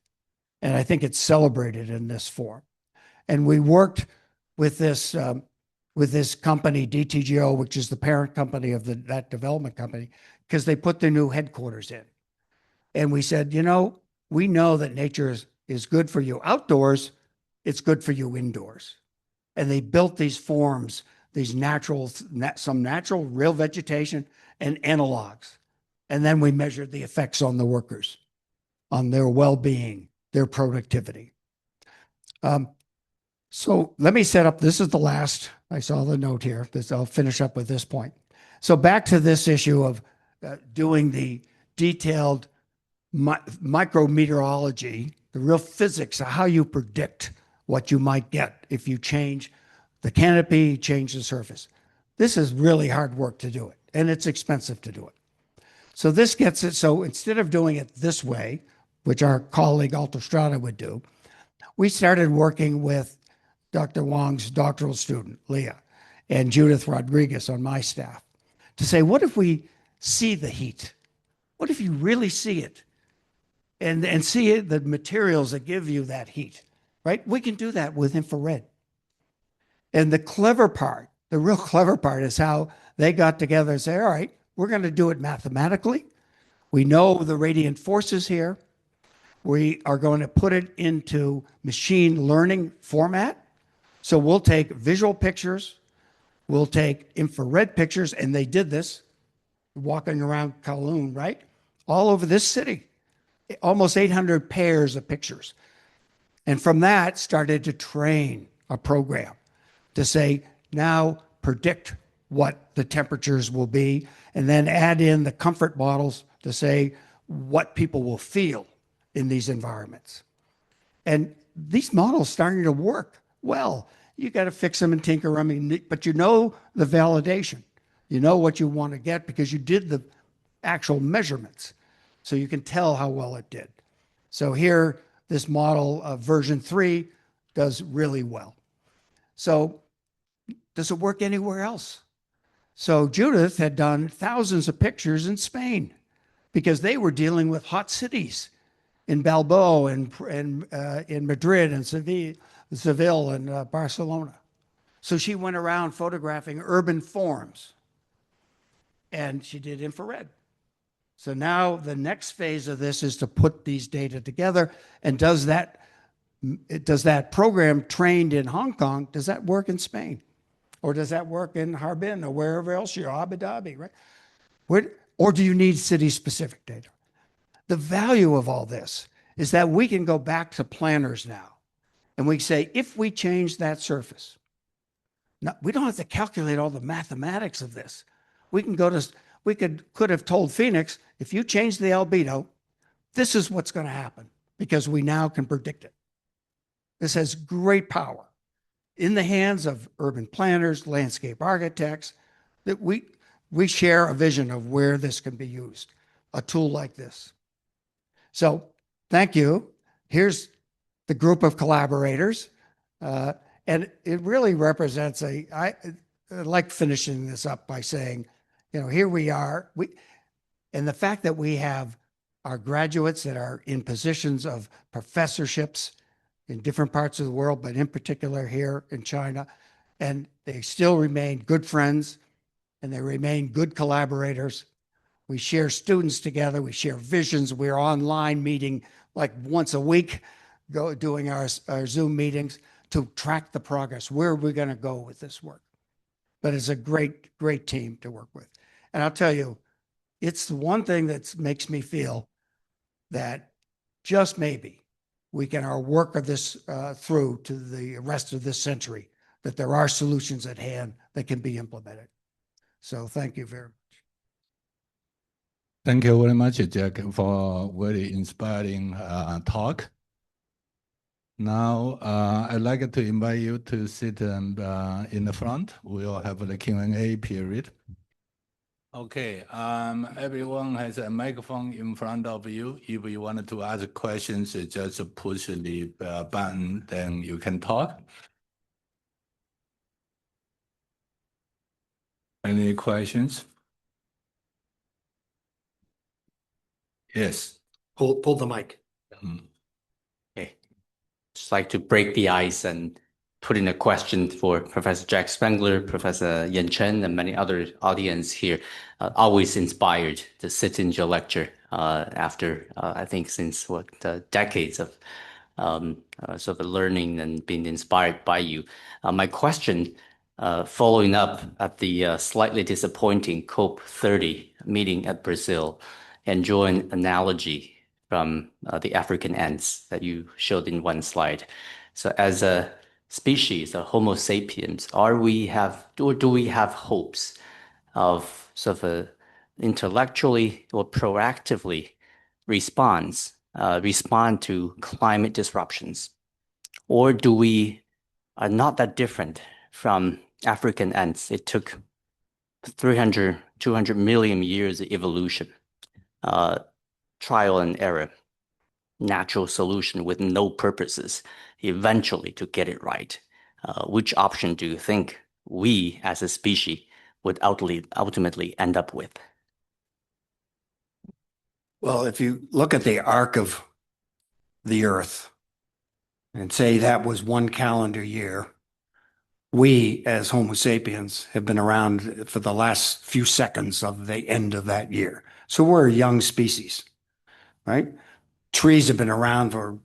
And I think it's celebrated in this form. And we worked with this company, DTGO, which is the parent company of that development company, because they put their new headquarters in. And we said, we know that nature is good for you outdoors, it's good for you indoors. And they built these forms, these some natural real vegetation and analogs. And then we measured the effects on the workers, on their well-being, their productivity. So let me set up, this is the last, I saw the note here, I'll finish up with this point. So back to this issue of doing the detailed micrometeorology, the real physics of how you predict what you might get if you change the canopy, change the surface. This is really hard work to do it, and it's expensive to do it. So this gets it, so instead of doing it this way, which our colleague Altostrada would do, we started working with Dr. Wong's doctoral student, Leah, and Judith Rodriguez on my staff to say, what if we see the heat? What if you really see it? And see it, the materials that give you that heat, right? We can do that with infrared. And the real clever part is how they got together and say, all right, we're going to do it mathematically. We know the radiant forces here. We are going to put it into machine learning format. So we'll take visual pictures, we'll take infrared pictures, and they did this walking around Kowloon, right? All over this city, almost 800 pairs of pictures. And from that, started to train a program to say, now predict what the temperatures will be, and then add in the comfort models to say what people will feel in these environments. And these models starting to work well. You got to fix them and tinker them, but you know the validation. You know what you want to get because you did the actual measurements. So you can tell how well it did. So here, this model of version 3 does really well. So does it work anywhere else? So Judith had done thousands of pictures in Spain because they were dealing with hot cities in Bilbao and in Madrid and Seville and Barcelona. So she went around photographing urban forms, and she did infrared. So now the next phase of this is to put these data together, and does that program trained in Hong Kong, does that work in Spain? Or does that work in Harbin or wherever else you're, Abu Dhabi, right? Or do you need city-specific data? The value of all this is that we can go back to planners now, and we say, if we change that surface, now, we don't have to calculate all the mathematics of this. We could have told Phoenix, if you change the albedo, this is what's going to happen, because we now can predict it. This has great power in the hands of urban planners, landscape architects, that we share a vision of where this can be used, a tool like this. So thank you. Here's the group of collaborators. And it really represents I like finishing this up by saying, here we are. And the fact that we have our graduates that are in positions of professorships in different parts of the world, but in particular here in China, and they still remain good friends and they remain good collaborators. We share students together. We share visions. We're online meeting like once a week, doing our Zoom meetings to track the progress. Where are we going to go with this work? But it's a great, great team to work with. And I'll tell you, it's the one thing that makes me feel that just maybe we can work of this through to the rest of this century, that there are solutions at hand that can be implemented. So thank you very much. Thank you very much, Jack, for very inspiring talk. Now, I'd like to invite you to sit in the front. We'll have the Q&A period. Okay, everyone has a microphone in front of you. If you wanted to ask questions, just push the button, then you can talk. Any questions? Yes. Pull the mic. Okay. Just like to break the ice and put in a question for Professor Jack Spengler, Professor Yan Chen, and many other audience here. Always inspired to sit in your lecture after, I think, since decades of sort of learning and being inspired by you. My question, following up at the slightly disappointing COP30 meeting at Brazil, and draw an analogy from the African ants that you showed in one slide. So as a species, a Homo sapiens, do we have hopes of sort of intellectually or proactively respond to climate disruptions? Or do we are not that different from African ants? It took 200 million years of evolution, trial and error, natural solution with no purposes, eventually to get it right. Which option do you think we as a species would ultimately end up with? Well, if you look at the arc of the Earth and say that was one calendar year, we as Homo sapiens have been around for the last few seconds of the end of that year. So we're a young species, right? Trees have been around for,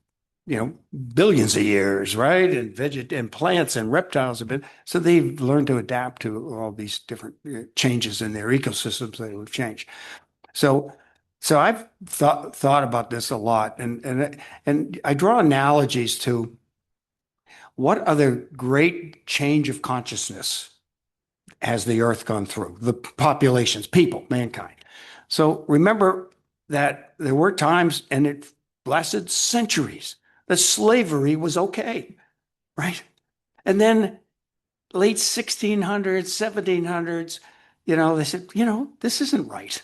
billions of years, right? And plants and reptiles have been, so they've learned to adapt to all these different changes in their ecosystems that have changed. So I've thought about this a lot, and I draw analogies to what other great change of consciousness has the Earth gone through? The populations, people, mankind. So remember that there were times, and it lasted centuries, that slavery was okay, right? And then late 1600s, 1700s, they said, this isn't right.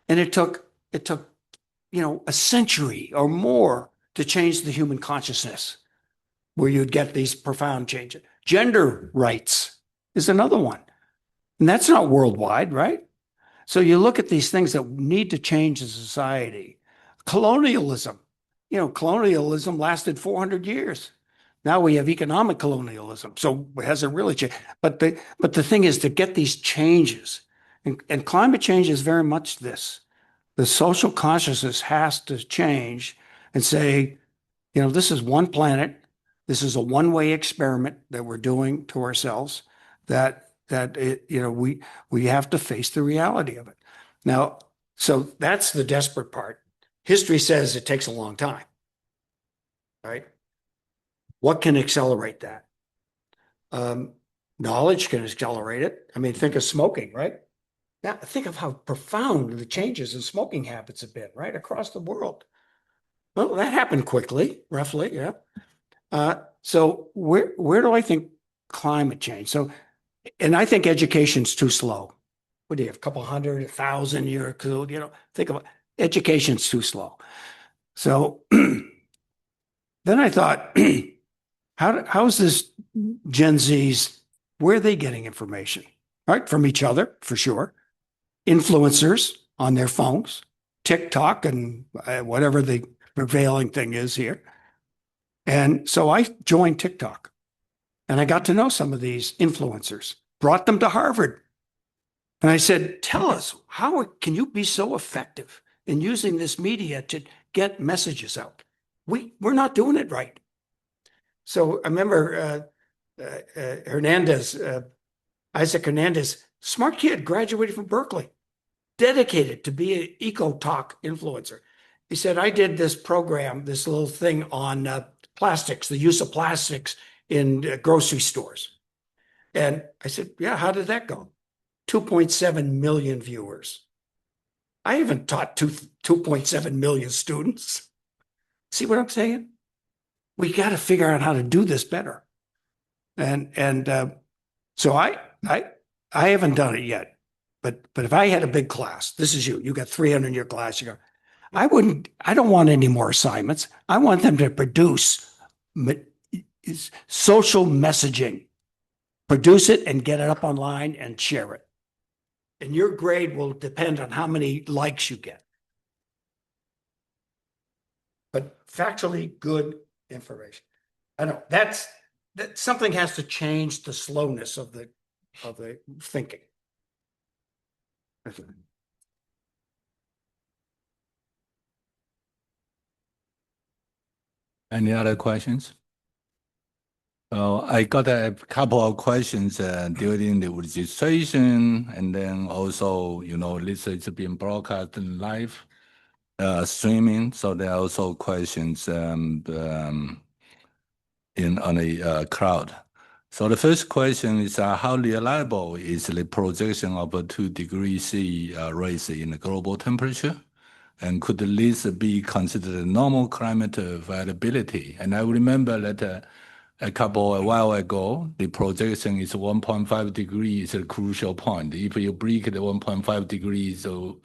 And it took, a century or more to change the human consciousness, where you'd get these profound changes. Gender rights is another one. And that's not worldwide, right? So you look at these things that need to change in society. Colonialism. Colonialism lasted 400 years. Now we have economic colonialism. So it hasn't really changed. But the thing is to get these changes. And climate change is very much this. The social consciousness has to change and say, this is one planet. This is a one-way experiment that we're doing to ourselves, we have to face the reality of it. Now, so that's the desperate part. History says it takes a long time, right? What can accelerate that? Knowledge can accelerate it. I mean, think of smoking, right? Now, think of how profound the changes in smoking habits have been, right, across the world. Well, that happened quickly, roughly, yeah. So where do I think climate change? So, and I think education's too slow. What do you have? A couple hundred, 1,000 year code, think about education's too slow. So then I thought, how's this Gen Z's, where are they getting information? Right? From each other, for sure. Influencers on their phones, TikTok and whatever the prevailing thing is here. And so I joined TikTok and I got to know some of these influencers, brought them to Harvard. And I said, tell us, how can you be so effective in using this media to get messages out? We're not doing it right. So I remember Hernandez, Isaac Hernandez, smart kid, graduated from Berkeley, dedicated to be an eco-talk influencer. He said, I did this program, this little thing on plastics, the use of plastics in grocery stores. And I said, yeah, how did that go? 2.7 million viewers. I haven't taught 2.7 million students. See what I'm saying? We got to figure out how to do this better. And so I haven't done it yet. But if I had a big class, this is you got 300 in your class, you go, I don't want any more assignments. I want them to produce social messaging, produce it and get it up online and share it. And your grade will depend on how many likes you get. But factually good information. I know that something has to change the slowness of the thinking. Any other questions? I got a couple of questions during the registration, and then also, this is being broadcast in live streaming. So there are also questions on the crowd. So the first question is, how reliable is the projection of a 2 degrees C rise in the global temperature? And could this be considered normal climate variability? And I remember that a while ago, the projection is 1.5 degrees is a crucial point. If you break the 1.5 degrees, so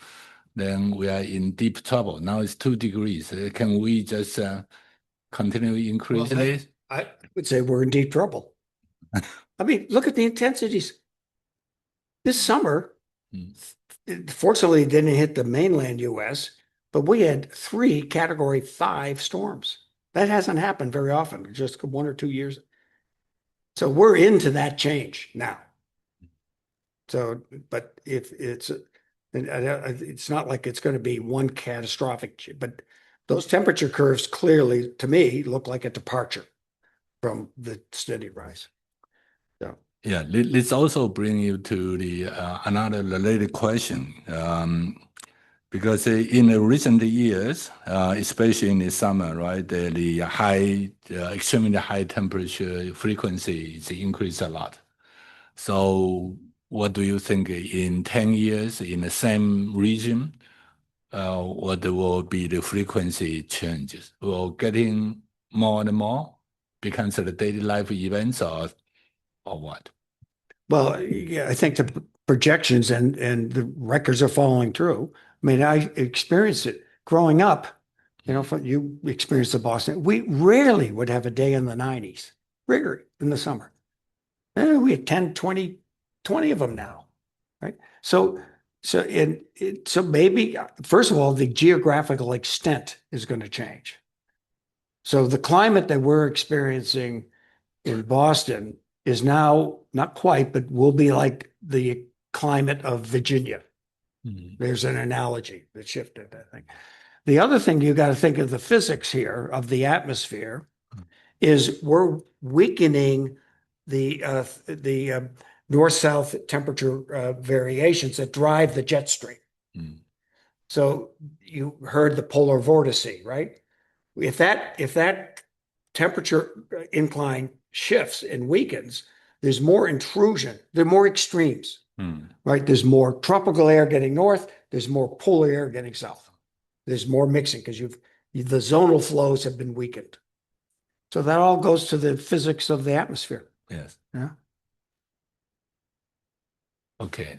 then we are in deep trouble. Now it's 2 degrees. Can we just continue increase this? I would say we're in deep trouble. I mean, look at the intensities. This summer, fortunately, it didn't hit the mainland U.S., but we had 3 Category 5 storms. That hasn't happened very often, just 1 or 2 years. So we're into that change now. So, but if it's not like it's going to be one catastrophic, but those temperature curves clearly, to me, look like a departure from the steady rise. So. Yeah, let's also bring you to the another related question. Because in the recent years, especially in the summer, right, the extremely high temperature frequency is increased a lot. So what do you think in 10 years in the same region, what will be the frequency changes? Will getting more and more becomes the daily life events or what? Well, yeah, I think the projections and the records are following through. I mean, I experienced it growing up. You experienced the Boston. We rarely would have a day in the 90s, rigor in the summer. We had 10, 20 of them now, right? So maybe, first of all, the geographical extent is going to change. So the climate that we're experiencing in Boston is now not quite, but will be like the climate of Virginia. There's an analogy that shifted, I think. The other thing you got to think of the physics here of the atmosphere is we're weakening the north-south temperature variations that drive the jet stream. So you heard the polar vortice, right? If that temperature incline shifts and weakens, there's more intrusion, there are more extremes, right? There's more tropical air getting north, there's more polar air getting south. There's more mixing because the zonal flows have been weakened. So that all goes to the physics of the atmosphere. Yes. Yeah. Okay.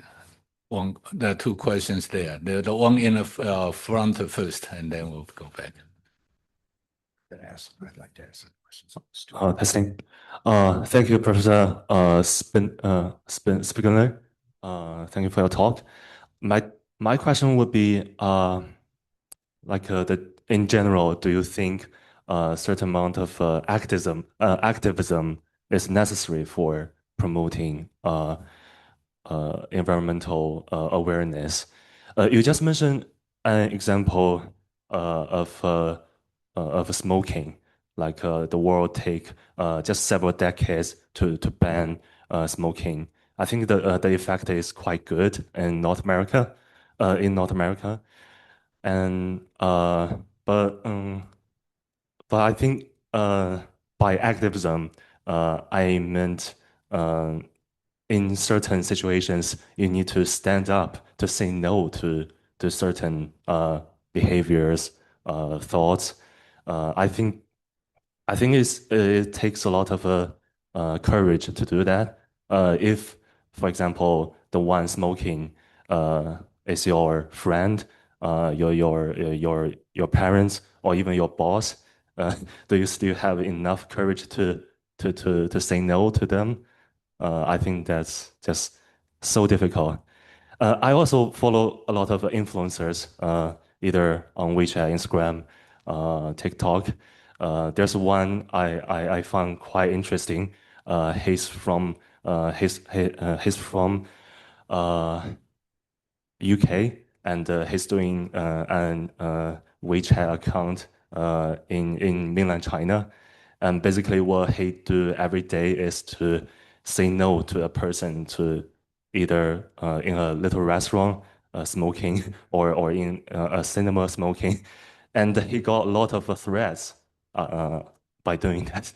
There are 2 questions there. The one in the front first, and then we'll go back. I'd like to ask questions. Testing. Thank you, Professor Spengler. Thank you for your talk. My question would be, in general, do you think a certain amount of activism is necessary for promoting environmental awareness. You just mentioned an example of smoking, like the world take just several decades to ban smoking. I think the effect is quite good in North America, and but I think by activism, I meant in certain situations you need to stand up to say no to certain behaviors, thoughts. I think it takes a lot of courage to do that. If, for example, the one smoking is your friend, your parents, or even your boss, do you still have enough courage to say no to them? I think that's just so difficult. I also follow a lot of influencers, either on WeChat, Instagram, TikTok. There's one I found quite interesting. He's from UK, and he's doing an WeChat account in mainland China. And basically, what he do every day is to say no to a person to either in a little restaurant smoking or in a cinema smoking, and he got a lot of threats by doing that.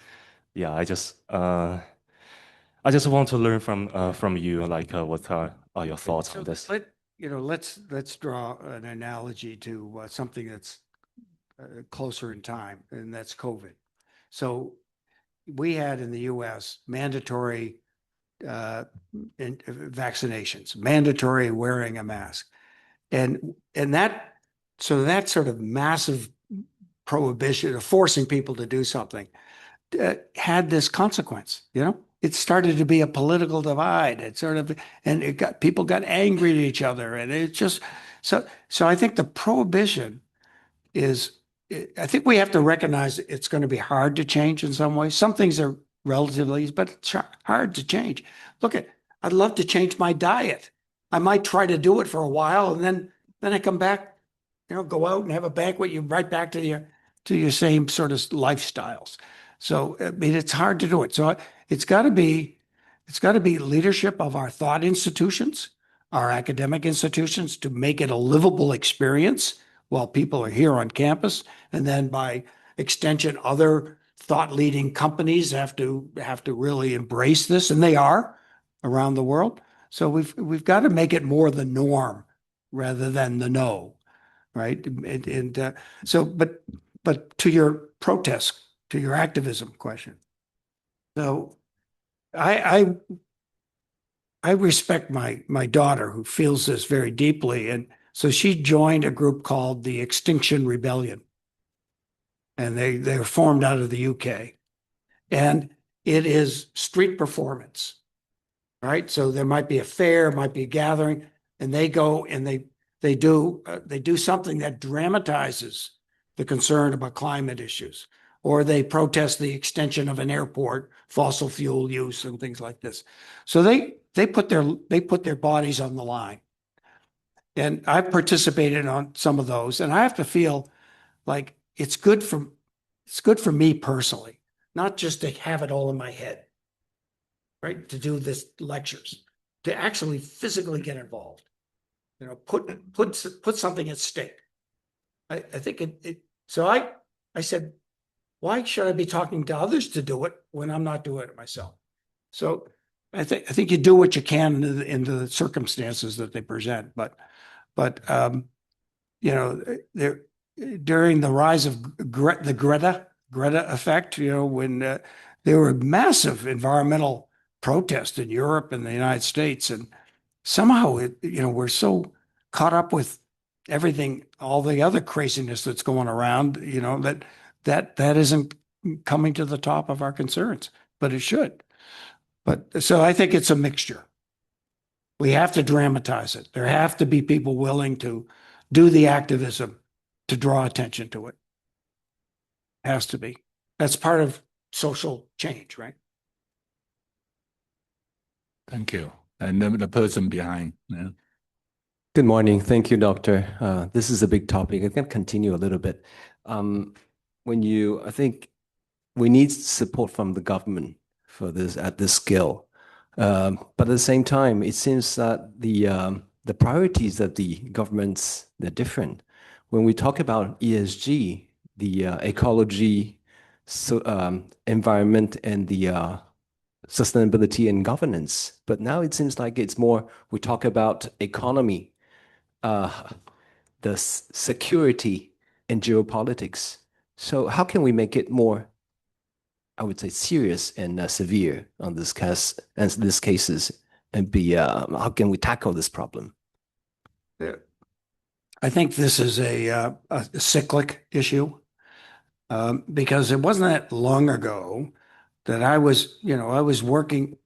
Yeah, I just want to learn from you, like what are your thoughts on this? Let's draw an analogy to something that's closer in time, and that's COVID. So we had in the U.S. mandatory vaccinations, mandatory wearing a mask, and that sort of massive prohibition of forcing people to do something had this consequence. It started to be a political divide. And people got angry at each other, and it just so I think the prohibition is. I think we have to recognize it's going to be hard to change in some ways. Some things are relatively easy, but it's hard to change. I'd love to change my diet. I might try to do it for a while, and then I come back, go out and have a banquet. You right back to your same sort of lifestyles. So I mean, it's hard to do it. So it's got to be leadership of our thought institutions, our academic institutions, to make it a livable experience while people are here on campus, and then by extension, other thought-leading companies have to really embrace this, and they are around the world. So we've got to make it more the norm rather than the no, right? But to your protest, to your activism question, so I respect my daughter, who feels this very deeply, and so she joined a group called the Extinction Rebellion, and they're formed out of the UK, and it is street performance, right? So there might be a fair, might be a gathering, and they go and they do something that dramatizes the concern about climate issues, or they protest the extension of an airport, fossil fuel use, and things like this. So they put their bodies on the line. And I've participated on some of those, and I have to feel like it's good for me personally, not just to have it all in my head, right? To do this lectures, to actually physically get involved, put something at stake. I think so I said, why should I be talking to others to do it when I'm not doing it myself? So I think you do what you can in the circumstances that they present, but there during the rise of the Greta effect, when there were massive environmental protests in Europe and the United States, and somehow we're so caught up with everything, all the other craziness that's going around, that isn't coming to the top of our concerns, but it should. But so I think it's a mixture. We have to dramatize it. There have to be people willing to do the activism to draw attention to it. Has to be. That's part of social change, right? Thank you. and the person behind. Yeah. Good morning. Thank you, Doctor. This is a big topic. I can continue a little bit. I think we need support from the government for this at this scale. But at the same time, it seems that the priorities of the governments, they're different. When we talk about ESG, the ecology, environment, and the sustainability and governance. But now it seems like it's more, we talk about economy, the security and geopolitics. So how can we make it more, I would say, serious and severe on this case and these cases, and how can we tackle this problem? I think this is a cyclic issue because it wasn't that long ago that I was working.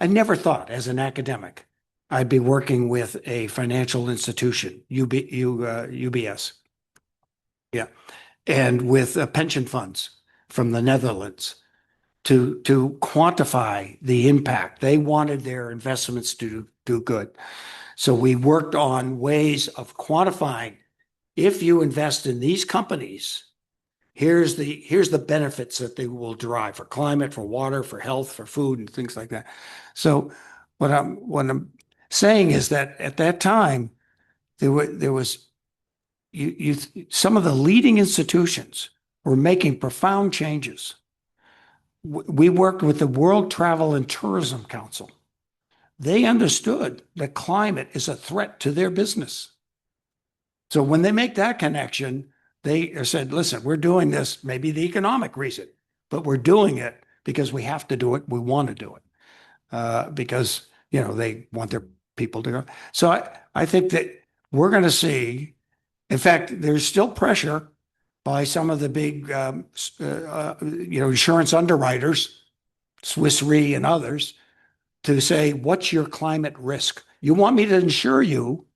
I never thought as an academic I'd be working with a financial institution, UBS, yeah, and with pension funds from the Netherlands to quantify the impact. They wanted their investments to do good. So we worked on ways of quantifying, if you invest in these companies, here's the benefits that they will derive for climate, for water, for health, for food, and things like that. So what I'm saying is that at that time, there was some of the leading institutions were making profound changes. We worked with the World Travel and Tourism Council. They understood that climate is a threat to their business. So when they make that connection, they said, listen, we're doing this, maybe the economic reason, but we're doing it because we have to do it. We want to do it because, they want their people to go. So I think that we're going to see, in fact, there's still pressure by some of the big, insurance underwriters, Swiss Re and others, to say, what's your climate risk? You want me to insure you,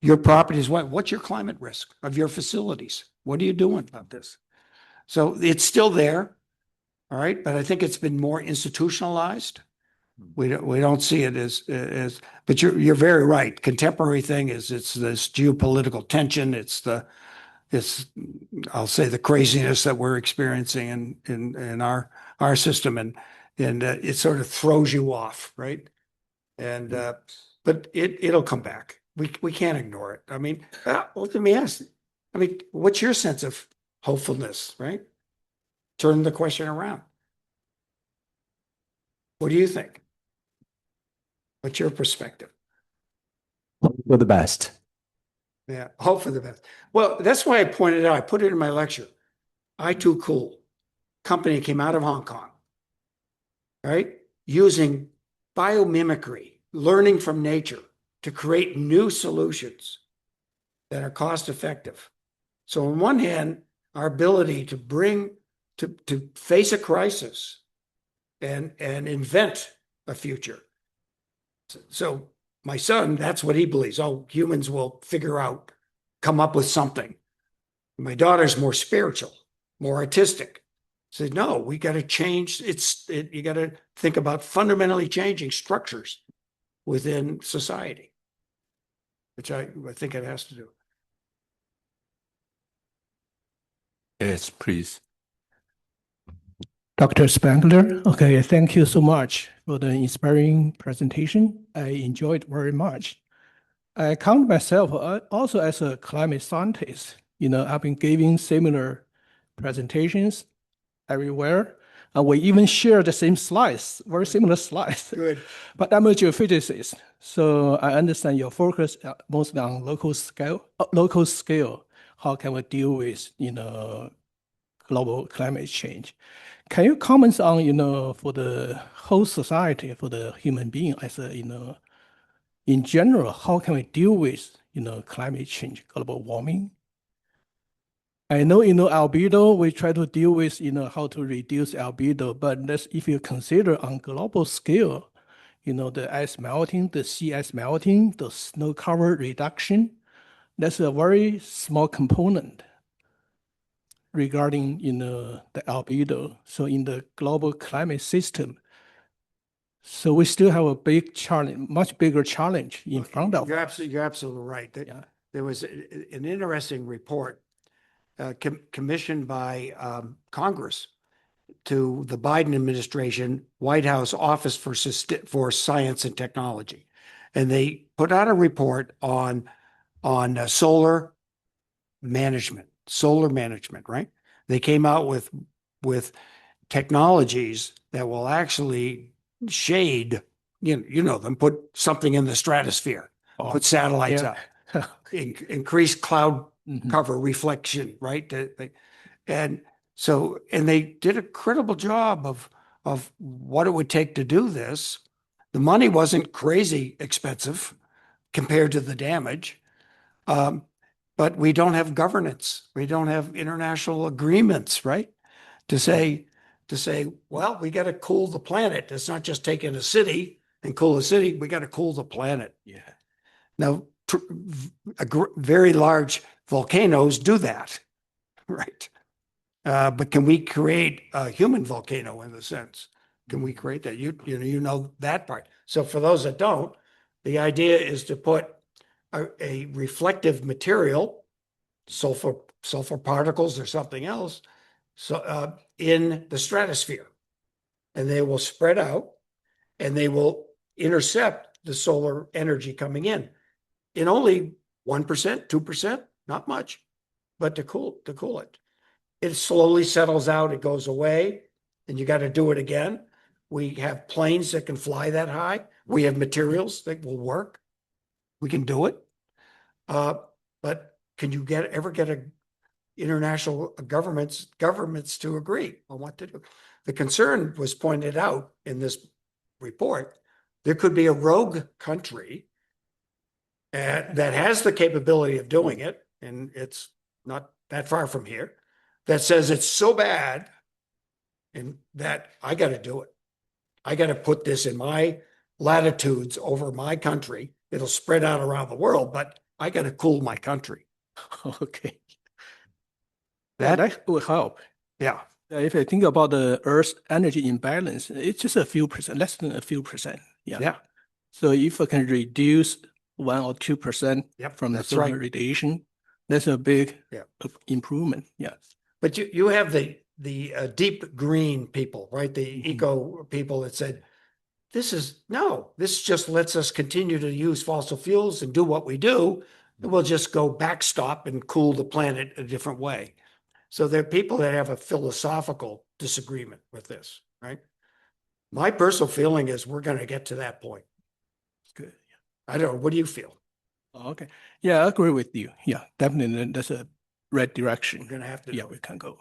your properties, what's your climate risk of your facilities? What are you doing about this? So it's still there, all right, but I think it's been more institutionalized. We don't see it as but you're very right. Contemporary thing is it's this geopolitical tension. I'll say the craziness that we're experiencing in our system, and it sort of throws you off, right? And but it'll come back. We can't ignore it. I mean, let me ask. I mean, what's your sense of hopefulness, right? Turn the question around. What do you think? What's your perspective? For the best. Yeah, hope for the best. Well, that's why I pointed out, I put it in my lecture. i2Cool company came out of Hong Kong, right? Using biomimicry, learning from nature to create new solutions that are cost effective. So on one hand, our ability to face a crisis and invent a future. So my son, that's what he believes. Oh, humans will come up with something. My daughter's more spiritual, more artistic. Said, no, we got to change. You got to think about fundamentally changing structures within society, which I think it has to do. Yes, please. Dr. Spengler, okay, thank you so much for the inspiring presentation. I enjoyed very much. I count myself also as a climate scientist. I've been giving similar presentations everywhere. We even share the same slides, very similar slides. Good. But I'm a geophysicist, so I understand your focus mostly on local scale. How can we deal with, global climate change? Can you comment on, for the whole society, for the human being, as in general, how can we deal with, climate change, global warming? I know, albedo, we try to deal with, how to reduce albedo, but if you consider on global scale, the ice melting, the sea ice melting, the snow cover reduction, that's a very small component regarding, the albedo. So in the global climate system, So we still have a big challenge, much bigger challenge in front of us. You're absolutely right. There was an interesting report commissioned by Congress to the Biden administration, White House Office for Science and Technology. And they put out a report on solar management, right? They came out with technologies that will actually shade, you know them, put something in the stratosphere, put satellites yeah. up, increase cloud cover reflection, right? And they did a credible job of what it would take to do this. The money wasn't crazy expensive compared to the damage. But we don't have governance. We don't have international agreements, right? To say, well, we got to cool the planet. It's not just taking a city and cool a city. We got to cool the planet. Yeah. Now, very large volcanoes do that, right? But can we create a human volcano in a sense? Can we create that? You know that part. So for those that don't, the idea is to put a reflective material, sulfur particles or something else, in the stratosphere, and they will spread out, and they will intercept the solar energy coming in only 1%, 2%, not much, but to cool it. It slowly settles out, it goes away, and you got to do it again. We have planes that can fly that high. We have materials that will work. We can do it. But can you ever get international governments to agree on what to do? The concern was pointed out in this report. There could be a rogue country that has the capability of doing it, and it's not that far from here, that says it's so bad and that I got to do it. I got to put this in my latitudes over my country. It'll spread out around the world, but I got to cool my country. Okay. That will help. Yeah. If I think about the Earth's energy imbalance, it's just a few percent, less than a few percent. Yeah. Yeah. So if I can reduce 1 or 2% from the solar radiation, that's a big improvement. Yeah. But you have the deep green people, right? The eco people that said, this just lets us continue to use fossil fuels and do what we do. We'll just go backstop and cool the planet a different way. So there are people that have a philosophical disagreement with this, right? My personal feeling is we're going to get to that point. Good. I don't know. What do you feel? Okay. Yeah, I agree with you. Yeah, definitely. That's a right direction. We're going to have to. Yeah, we can go.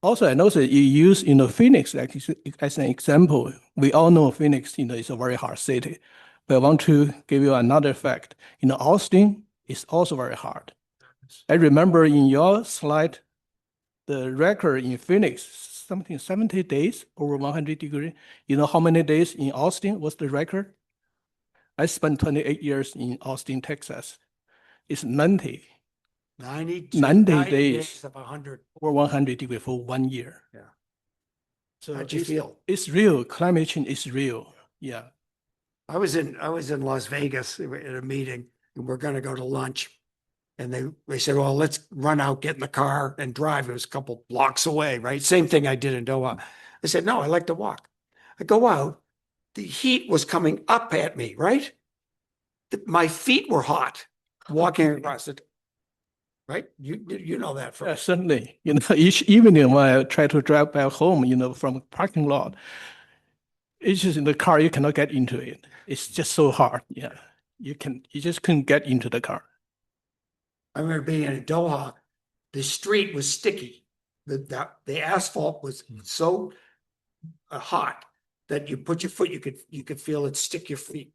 Also, I know that you use, Phoenix as an example. We all know Phoenix, is a very hard city. But I want to give you another fact. Austin is also very hard. I remember in your slide, the record in Phoenix, something 70 days over 100 degrees. You know how many days in Austin was the record? I spent 28 years in Austin, Texas. It's 90 days of 100 or 100 degrees for 1 year. Yeah. So how'd you feel? It's real. Climate change is real. Yeah. I was in Las Vegas at a meeting, and we're going to go to lunch. And they said, well, let's run out, get in the car and drive. It was a couple blocks away, right? Same thing I did in Doha. I said, no, I like to walk. I go out. The heat was coming up at me, right? My feet were hot walking across it. Right? You know that from certainly. Each evening when I try to drive back home, from a parking lot, it's just in the car, you cannot get into it. It's just so hard. Yeah. You just couldn't get into the car. I remember being in Doha, the street was sticky. The asphalt was so hot that you put your foot, you could feel it stick your feet.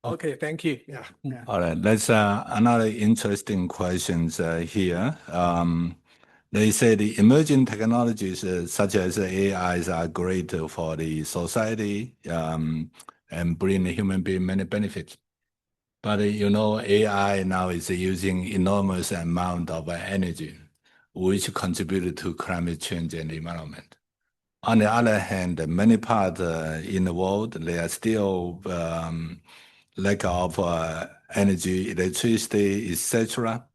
Okay, thank you. Yeah. All right, that's another interesting questions here. They say the emerging technologies such as AIs are great for the society and bring the human being many benefits. But AI now is using enormous amount of energy, which contributed to climate change and environment. On the other hand, many parts in the world, there are still lack of energy, electricity, etc.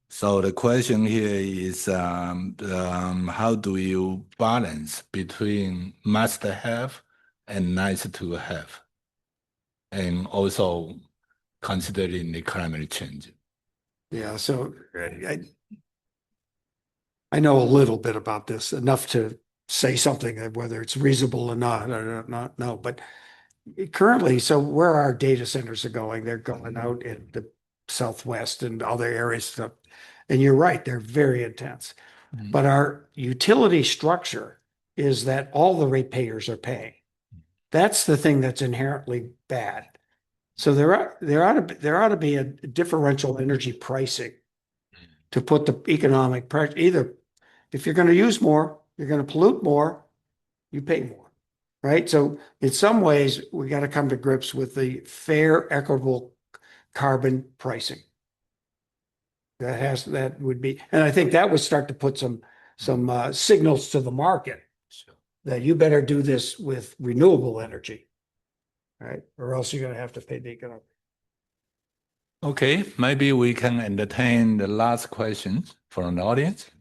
So the question here is, how do you balance between must have and nice to have, and also considering the climate change? Yeah, so I know a little bit about this, enough to say something, whether it's reasonable or not, I do not know. But currently, so where our data centers are going, they're going out in the Southwest and other areas. And you're right, they're very intense. But our utility structure is that all the ratepayers are paying. That's the thing that's inherently bad. So there ought to be a differential energy pricing to put the economic pressure. Either if you're going to use more, you're going to pollute more, you pay more, right? So in some ways, we got to come to grips with the fair, equitable carbon pricing. That would be, and I think that would start to put some signals to the market that you better do this with renewable energy, right? Or else you're going to have to pay the economic. Okay, maybe we can entertain the last questions from the audience.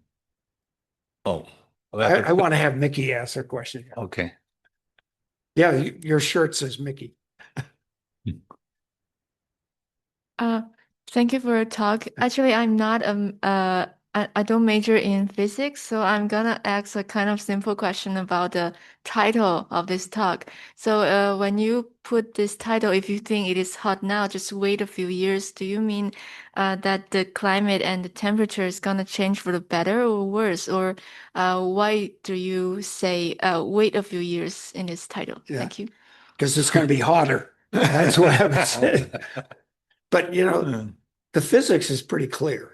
Oh, I want to have Mickey ask her question. okay. Yeah, your shirt says Mickey. Thank you for your talk. Actually, I'm not I don't major in physics, so I'm gonna ask a kind of simple question about the title of this talk. So when you put this title, if you think it is hot now, just wait a few years, do you mean that the climate and the temperature is gonna change for the better or worse? Or why do you say wait a few years in this title? Yeah. Thank you. Because it's going to be hotter. That's what I would say. But the physics is pretty clear.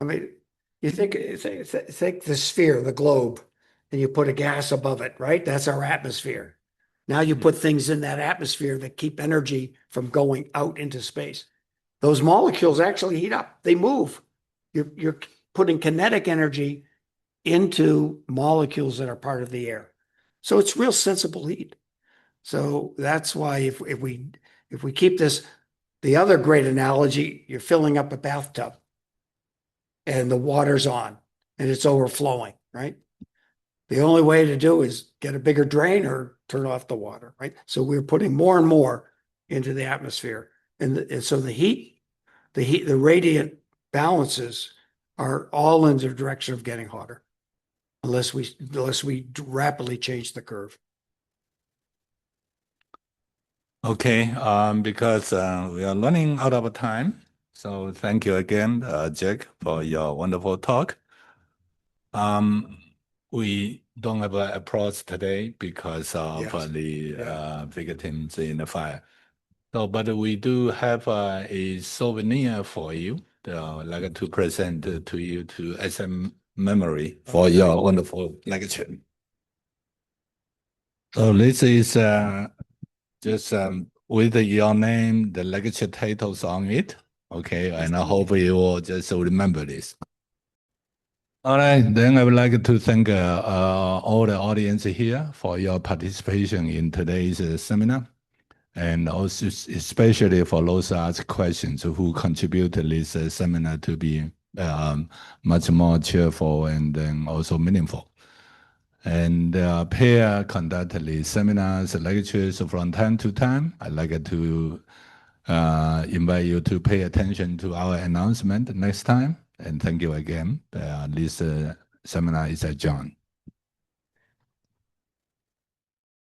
I mean, you think the sphere, the globe, and you put a gas above it, right? That's our atmosphere. Now you put things in that atmosphere that keep energy from going out into space. Those molecules actually heat up. They move. You're putting kinetic energy into molecules that are part of the air. So it's real sensible heat. So that's why if we keep this, the other great analogy, you're filling up a bathtub and the water's on and it's overflowing, right? The only way to do is get a bigger drain or turn off the water, right? So we're putting more and more into the atmosphere. And so the radiant balances are all in the direction of getting hotter, unless we rapidly change the curve. Okay, because we are running out of time. So thank you again, Jack, for your wonderful talk. We don't have an applause today because of the victims in the fire. So, but we do have a souvenir for you. I'd like to present to you as a memory for your wonderful lecture. So this is just with your name, the lecture titles on it. Okay, and I hope you will just remember this. All right, then I would like to thank all the audience here for your participation in today's seminar, and also especially for those asked questions who contribute to this seminar to be much more cheerful and then also meaningful. And pair conduct the seminars, lectures from time to time. I'd like to invite you to pay attention to our announcement next time. And thank you again. This seminar is adjourned.